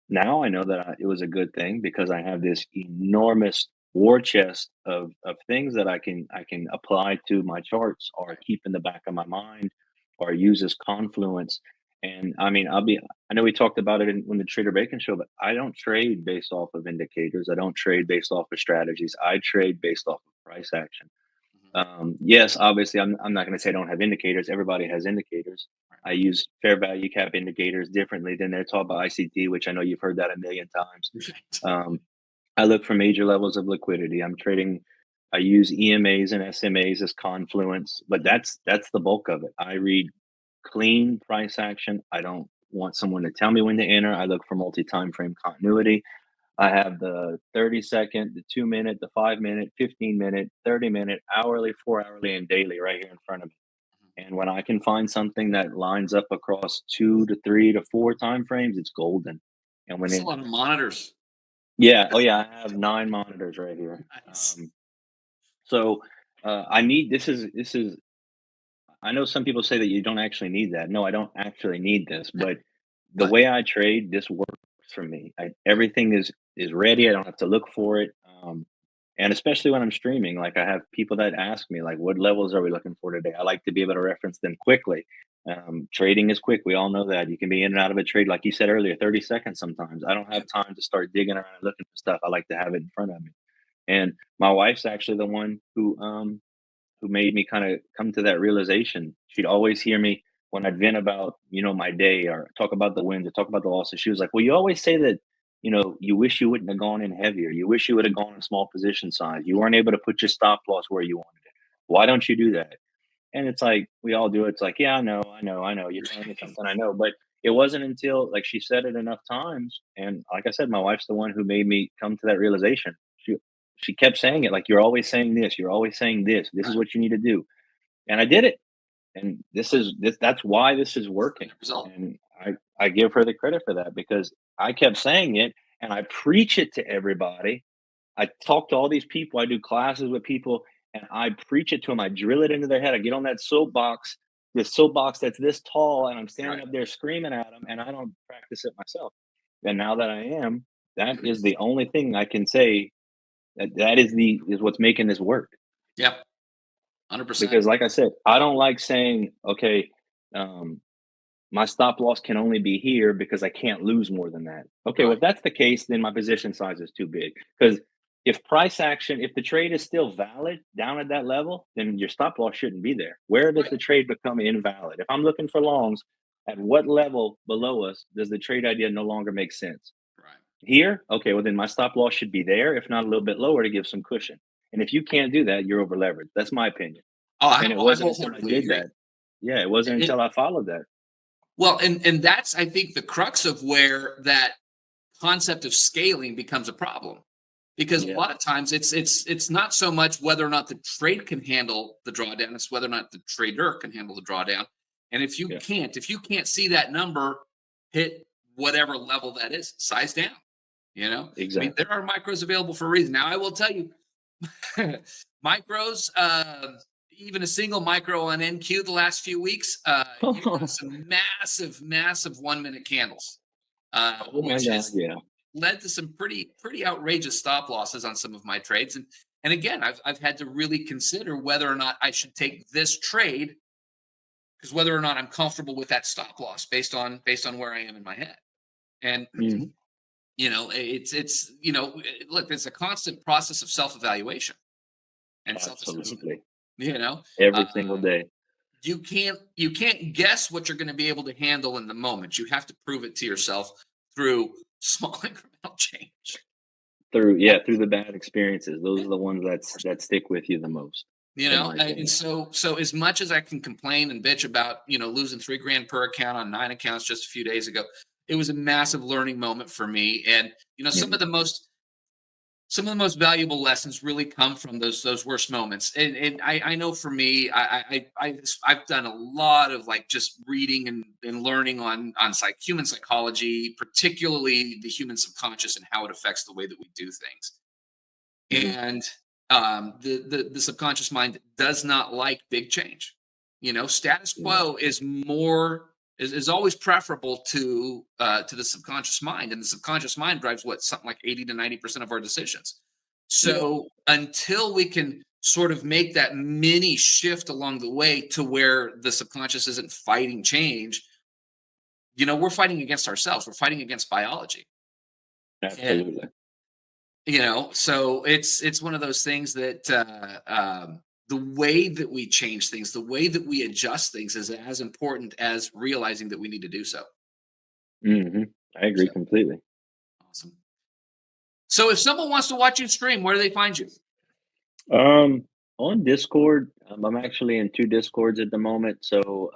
now I know that it was a good thing because I have this enormous war chest of things that I can apply to my charts or
Right.
keep in the back of my mind or use as confluence. And I mean, I know we talked about it when the Trader Bacon show, but I don't trade based off of indicators. I don't trade based off of strategies. I trade based off of price action.
Mhm.
Yes, obviously, I'm not going to say I don't have indicators. Everybody has indicators.
Right.
I use fair value cap indicators differently than they're taught by ICT, which I know you've heard that a million times.
Right.
Um, I look for major levels of liquidity. I'm trading. I use EMAs and SMAs as confluence, but that's the bulk of it. I read clean price action. I don't want someone to tell me when to enter. I look for multi-time frame continuity. I have the 30-second, the 2-minute, the 5-minute, 15-minute, 30-minute, hourly, 4 hourly, and daily right here in front of me. And when I can find something that lines up across 2 to 3 to 4 time frames, it's golden. And when
That's a
it,
lot of monitors.
yeah, oh yeah, I have 9 monitors right here.
Nice.
So I need this is I know some people say that you don't actually need that. No, I don't actually need this, but the
But
way I trade, this works for me. Everything is ready. I don't have to look for it. And especially when I'm streaming, like I have people that ask me, like, what levels are we looking for today? I like to be able to reference them quickly. Trading is quick. We all know that. You can be in and out of a trade, like you said earlier, 30 seconds sometimes. I don't
yeah.
have time to start digging around and looking for stuff. I like to have it in front of me. And my wife's actually the one who made me kind of come to that realization. She'd always hear me when I'd vent about, my day or talk about the wins or talk about the losses. She was like, well, you always say that, you wish you wouldn't have gone in heavier. You wish you would have gone in small position size. You weren't able to put your stop loss where you wanted it. Why don't you do that? And it's like, we all do it. It's like, yeah, I know. You're telling me something I know. But it wasn't until like she said it enough times. And like I said, my wife's the one who made me come to that realization. She kept saying it like, you're always saying this, you're always saying this. This is what you need to do. And I did it. And that's why this is working.
Result.
And I give her the credit for that because I kept saying it and I preach it to everybody. I talk to all these people. I do classes with people and I preach it to them. I drill it into their head. I get on that soapbox, this soapbox that's this tall, and I'm standing
Right.
up there screaming at them, and I don't practice it myself. And now that I am, that is the only thing I can say that is what's making this work.
Yep. 100%.
Because, like I said, I don't like saying, okay, um, my stop loss can only be here because I can't lose more than that. Okay, well,
Right.
if that's the case, then my position size is too big. Because if the trade is still valid down at that level, then your stop loss shouldn't be there. Where does
Right.
the trade become invalid? If I'm looking for longs, at what level below us does the trade idea no longer make sense?
Right.
Here, okay, well then my stop loss should be there, if not a little bit lower to give some cushion. And if you can't do that, you're over leveraged. That's my opinion. And it
I
wasn't until I
wholeheartedly
did
agree.
that. Yeah, it wasn't
It,
until I followed that.
well, and that's I think the crux of where that concept of scaling becomes a problem because a
Yeah.
lot of times it's not so much whether or not the trade can handle the drawdown, it's whether or not the trader can handle the drawdown. And
Yeah.
if you can't see that number hit whatever level that is, size down. I mean,
Exactly.
there are micros available for a reason. Now, I will tell you, micros, even a single micro on NQ the last few weeks, you got some massive, massive 1 minute candles,
Oh my
which
god,
has
yeah.
led to some pretty outrageous stop losses on some of my trades. And again, I've had to really consider whether or not I should take this trade because whether or not I'm comfortable with that stop loss based on where I am in my head. And
Mhm.
look, it's a constant process of self evaluation and self assessment.
Absolutely.
You know,
Every single
um,
day.
you can't guess what you're going to be able to handle in the moment. You have to prove it to yourself through small incremental change.
Through the bad experiences. Those
Yeah,
are the ones
of
that's
course.
that stick with you the most, in my
And
opinion.
so as much as I can complain and bitch about losing 3 grand per account on 9 accounts just a few days ago, it was a massive learning moment for me. And some of
Mhm.
the most valuable lessons really come from those worst moments. And I know for me, I've done a lot of like just reading and learning on human psychology, particularly the human subconscious and how it affects the way that we do things.
Mhm.
And The subconscious mind does not like big change. Status
Yeah.
quo is always preferable to the subconscious mind, and the subconscious mind drives what, something like 80 to 90% of our decisions.
Yeah.
So until we can sort of make that mini shift along the way to where the subconscious isn't fighting change, we're fighting against ourselves. We're fighting against biology. And
Absolutely.
so it's one of those things that the way that we change things, the way that we adjust things is as important as realizing that we need to do so.
Hmm. I agree
So
completely.
awesome. So if someone wants to watch you stream, where do they find you?
Um, on Discord, I'm actually in two Discords at the moment. So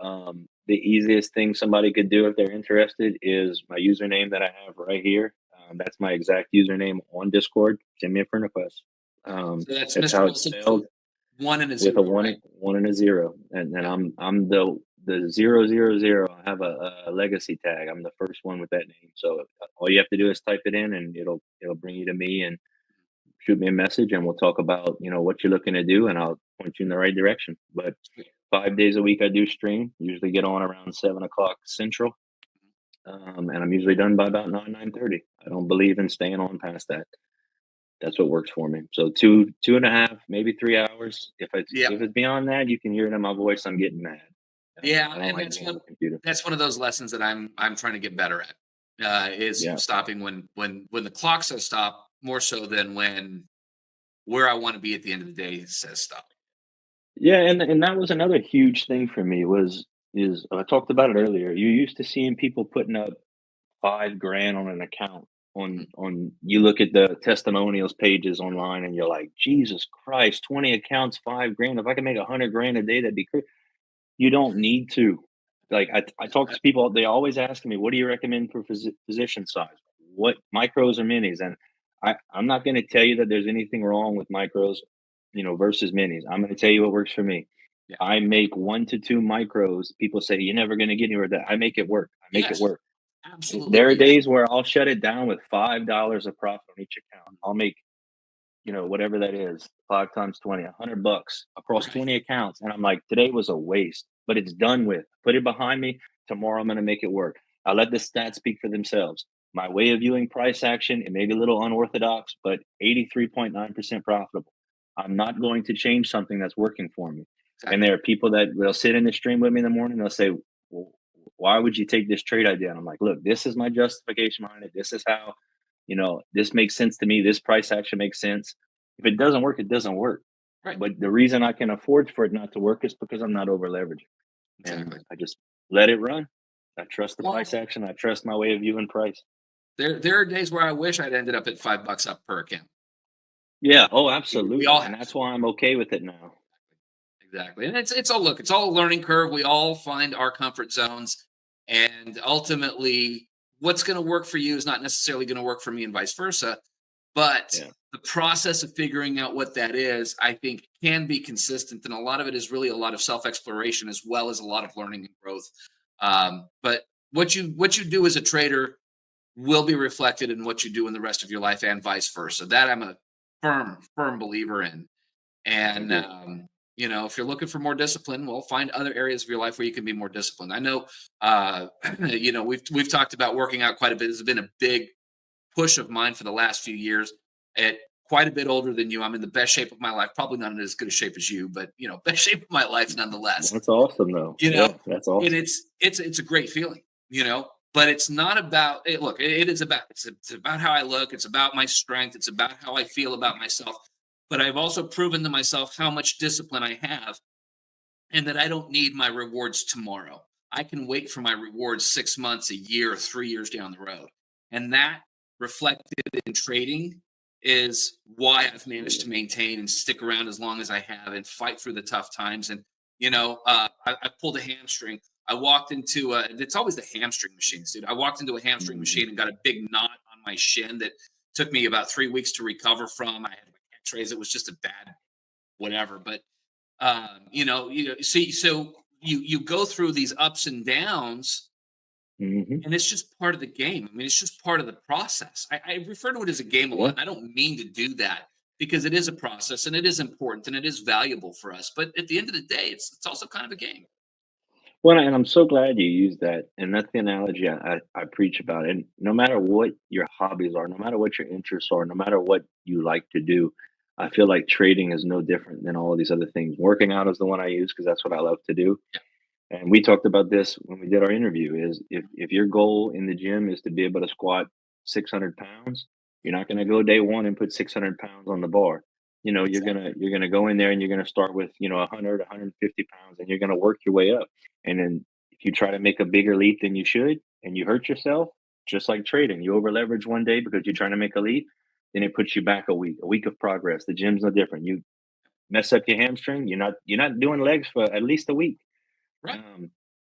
the easiest thing somebody could do if they're interested is my username that I have right here. That's my exact username on Discord. Send me a friend request.
All right. So that's
That's
Mr.
how it's
Wilson with a
spelled,
one and a
with
zero,
a
right?
one and a zero, and
Yeah.
I'm the 000. I have a legacy tag. I'm the first one with that name. So all you have to do is type it in, and it'll bring you to me, and shoot me a message, and we'll talk about what you're looking to do, and I'll point you in the right direction. But 5 days a week I do stream. Usually get on around 7 o'clock Central, and I'm usually done by about 9:30. I don't believe in staying on past that. That's what works for me. So two and a half, maybe 3 hours.
Yeah.
If it's beyond that, you can hear it in my voice. I'm getting mad.
Yeah,
I don't
and
like
that's
being on
one
the computer.
that's one of those lessons that I'm trying to get better at. Is
Yeah.
stopping when the clock says stop, more so than when where I want to be at the end of the day says stop.
Yeah, and that was another huge thing for me was is I talked about it earlier. You used to seeing people putting up 5 grand on an account.
Mhm.
On You look at the testimonials pages online, and you're like, Jesus Christ, 20 accounts, 5 grand. If I could make 100 grand a day, that'd be great. You don't need to. Like I talk to people, they always ask me, what do you recommend for position size? What micros or minis? And I'm not going to tell you that there's anything wrong with micros, versus minis. I'm going to tell you what works for me.
Yeah.
I make 1 to 2 micros. People say you're never going to get anywhere. That I make it work. I make it
Yes,
work. There are
absolutely.
days where I'll shut it down with $5 of profit on each account. I'll make, whatever that is, 5 times 20, $100 across
Right.
20 accounts. And I'm like, today was a waste, but it's done with. Put it behind me. Tomorrow I'm going to make it work. I let the stats speak for themselves. My way of viewing price action, it may be a little unorthodox, but 83.9% profitable. I'm not going to change something that's working for me. And
Exactly.
there are people that will sit in the stream with me in the morning. They'll say, well, why would you take this trade idea? And I'm like, look, this is my justification behind it. This is how, this makes sense to me. This price action makes sense. If it doesn't work, it doesn't work.
Right.
But the reason I can afford for it not to work is because I'm not over leveraging, and
Exactly.
I just let it run. I trust the price
Well,
action. I trust my way of viewing price.
there are days where I wish I'd ended up at $5 up per account.
Yeah. Oh,
We all
absolutely. And
have.
that's why I'm okay with it now.
Exactly. And it's all a learning curve. We all find our comfort zones. And ultimately, what's going to work for you is not necessarily going to work for me and vice versa. But
Yeah.
the process of figuring out what that is, I think, can be consistent. And a lot of it is really a lot of self exploration as well as a lot of learning and growth. But what you do as a trader will be reflected in what you do in the rest of your life and vice versa. That I'm a firm believer in.
I
And
agree.
if you're looking for more discipline, well, find other areas of your life where you can be more disciplined. I know, we've talked about working out quite a bit. It's been a big push of mine for the last few years. At quite a bit older than you, I'm in the best shape of my life. Probably not in as good a shape as you, but best shape of my life nonetheless.
That's awesome, though.
You know,
Yeah, that's
and
awesome.
it's a great feeling. But it's not about it. Look, it is about it's about how I look. It's about my strength. It's about how I feel about myself. But I've also proven to myself how much discipline I have, and that I don't need my rewards tomorrow. I can wait for my rewards 6 months, a year, 3 years down the road. And that reflected in trading is why I've managed to
Absolutely.
maintain and stick around as long as I have and fight through the tough times. And, I pulled a hamstring. I walked into it's always the hamstring machines, dude. I walked into a hamstring
Mhm.
machine and got a big knot on my shin that took me about 3 weeks to recover from. I had x-rays. It was just a bad whatever. But so you go through these ups and downs,
Mhm.
and it's just part of the game. I mean, it's just part of the process. I refer to it as a game a lot,
Yeah.
and I don't mean to do that because it is a process and it is important and it is valuable for us. But at the end of the day, it's also kind of a game.
Well, and I'm so glad you used that, and that's the analogy I preach about. And no matter what your hobbies are, no matter what your interests are, no matter what you like to do, I feel like trading is no different than all of these other things. Working out is the one I use because that's what I love to do.
Yeah.
And we talked about this when we did our interview. Is if your goal in the gym is to be able to squat 600 pounds, you're not going to go day one and put 600 pounds on the bar. You're gonna go in there and you're gonna start with 100, 150 pounds, and you're gonna work your way up. And then if you try to make a bigger leap than you should and you hurt yourself, just like trading, you over leverage one day because you're trying to make a leap, then it puts you back a week of progress. The gym's no different. You mess up your hamstring, you're not doing legs for at least a week.
Right.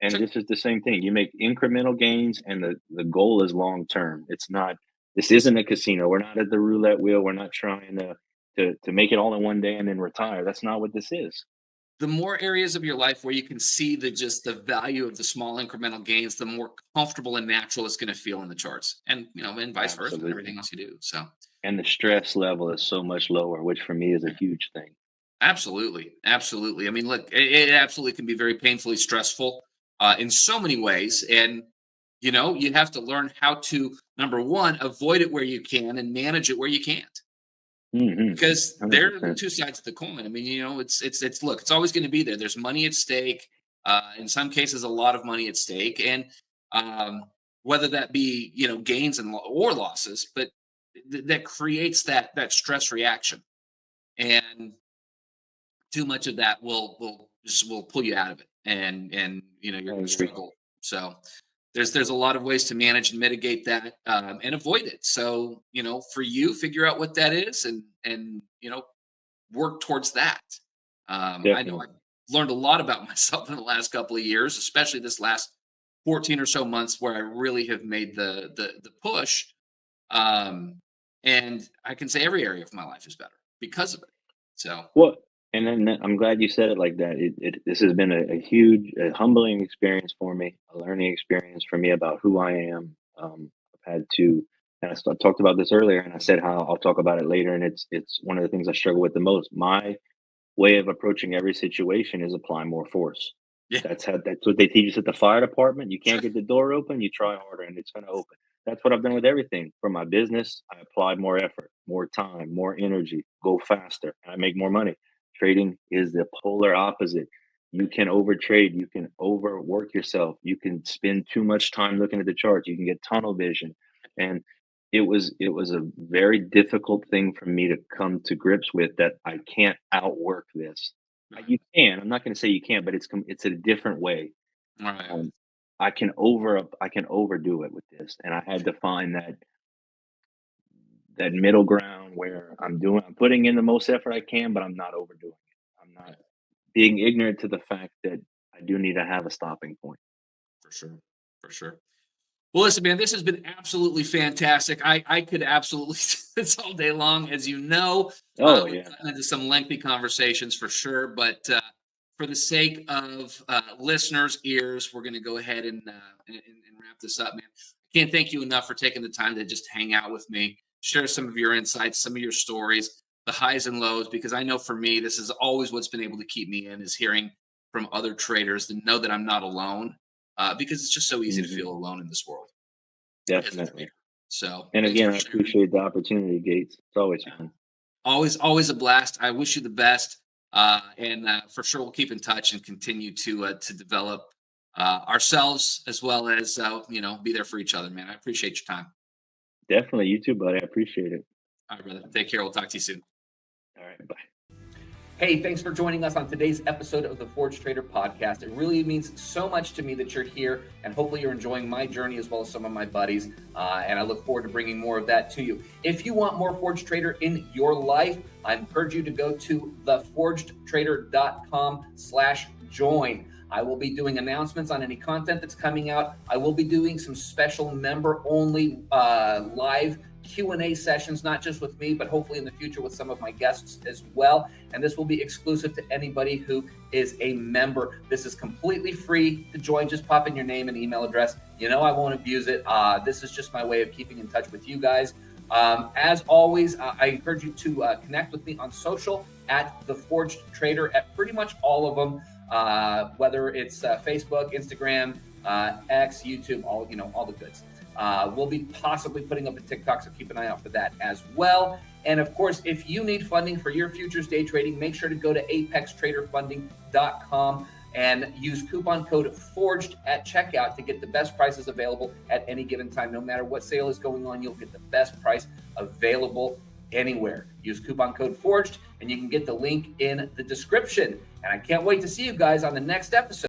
And
Sure.
this is the same thing. You make incremental gains, and the goal is long term. It's not. This isn't a casino. We're not at the roulette wheel. We're not trying to make it all in one day and then retire. That's not what this is.
The more areas of your life where you can see the value of the small incremental gains, the more comfortable and natural it's going to feel in the charts, and and vice versa, and
Absolutely.
everything else you do. So
And the stress level is so much lower, which for me is a huge thing.
absolutely, absolutely. I mean, look, it absolutely can be very painfully stressful in so many ways, and you have to learn how to, number one, avoid it where you can and manage it where you can't,
Hmm.
because they're the
100%.
two sides of the coin. I mean, it's look, it's always going to be there. There's money at stake. In some cases, a lot of money at stake, and um, whether that be gains or losses, but that creates that stress reaction, and too much of that will pull you out of it, and
I
you're going to
agree.
struggle. So there's a lot of ways to manage and mitigate that, and avoid it. So for you, figure out what that is, and work towards that. I know I've
Definitely.
learned a lot about myself in the last couple of years, especially this last 14 or so months, where I really have made the push. Um, and I can say every area of my life is better because of it. So
Well, and then I'm glad you said it like that. This has been a huge, humbling experience for me, a learning experience for me about who I am. I've had to, and talked about this earlier, and I said how I'll talk about it later. And it's one of the things I struggle with the most. My way of approaching every situation is apply more force.
yeah,
That's what they teach us at the fire department. You can't
sure,
get the door open, you try harder and it's going to open. That's what I've done with everything. For my business, I applied more effort, more time, more energy, go faster, and I make more money. Trading is the polar opposite. You can overtrade, you can overwork yourself, you can spend too much time looking at the charts, you can get tunnel vision. And it was a very difficult thing for me to come to grips with, that I can't outwork this. You can. I'm not going to say you can't, but it's a different way.
all right,
Um, I can overdo it with this, and I had to find that middle ground where I'm putting in the most effort I can, but I'm not overdoing it. I'm not
right,
being ignorant to the fact that I do need to have a stopping point.
for sure, for sure. Well, listen, man, this has been absolutely fantastic. I could absolutely do this all day long, as you know.
Oh
We've
yeah,
gotten into some lengthy conversations for sure, but for the sake of listeners' ears, we're going to go ahead and wrap this up, man. I can't thank you enough for taking the time to just hang out with me, share some of your insights, some of your stories, the highs and lows, because I know for me, this is always what's been able to keep me in, is hearing from other traders to know that I'm not alone, because it's just so easy to
hmm
feel alone in this world as a
definitely.
trader. So
And
thanks
again,
for
I
sharing.
appreciate the opportunity, Gates. It's always
Yeah.
fun.
Always a blast. I wish you the best, and for sure we'll keep in touch and continue to develop ourselves, as well as be there for each other, man. I appreciate your time.
Definitely, you too, buddy. I appreciate it.
All right, brother. Take care. We'll talk to you soon.
All right, bye.
Hey, thanks for joining us on today's episode of the Forge Trader Podcast. It really means so much to me that you're here, and hopefully you're enjoying my journey as well as some of my buddies. And I look forward to bringing more of that to you. If you want more Forge Trader in your life, I encourage you to go to theforgedtrader.com/join. I will be doing announcements on any content that's coming out. I will be doing some special member-only live Q&A sessions, not just with me, but hopefully in the future with some of my guests as well. And this will be exclusive to anybody who is a member. This is completely free to join. Just pop in your name and email address. I won't abuse it. This is just my way of keeping in touch with you guys.
As always, I encourage you to connect with me on social at The Forged Trader at pretty much all of them, whether it's Facebook, Instagram, X, YouTube, all the goods. We'll be possibly putting up a TikTok, so keep an eye out for that as well. And of course, if you need funding for your futures day trading, make sure to go to apextraderfunding.com and use coupon code FORGED at checkout to get the best prices available at any given time. No matter what sale is going on, you'll get the best price available anywhere. Use coupon code FORGED, and you can get the link in the description. And I can't wait to see you guys on the next episode.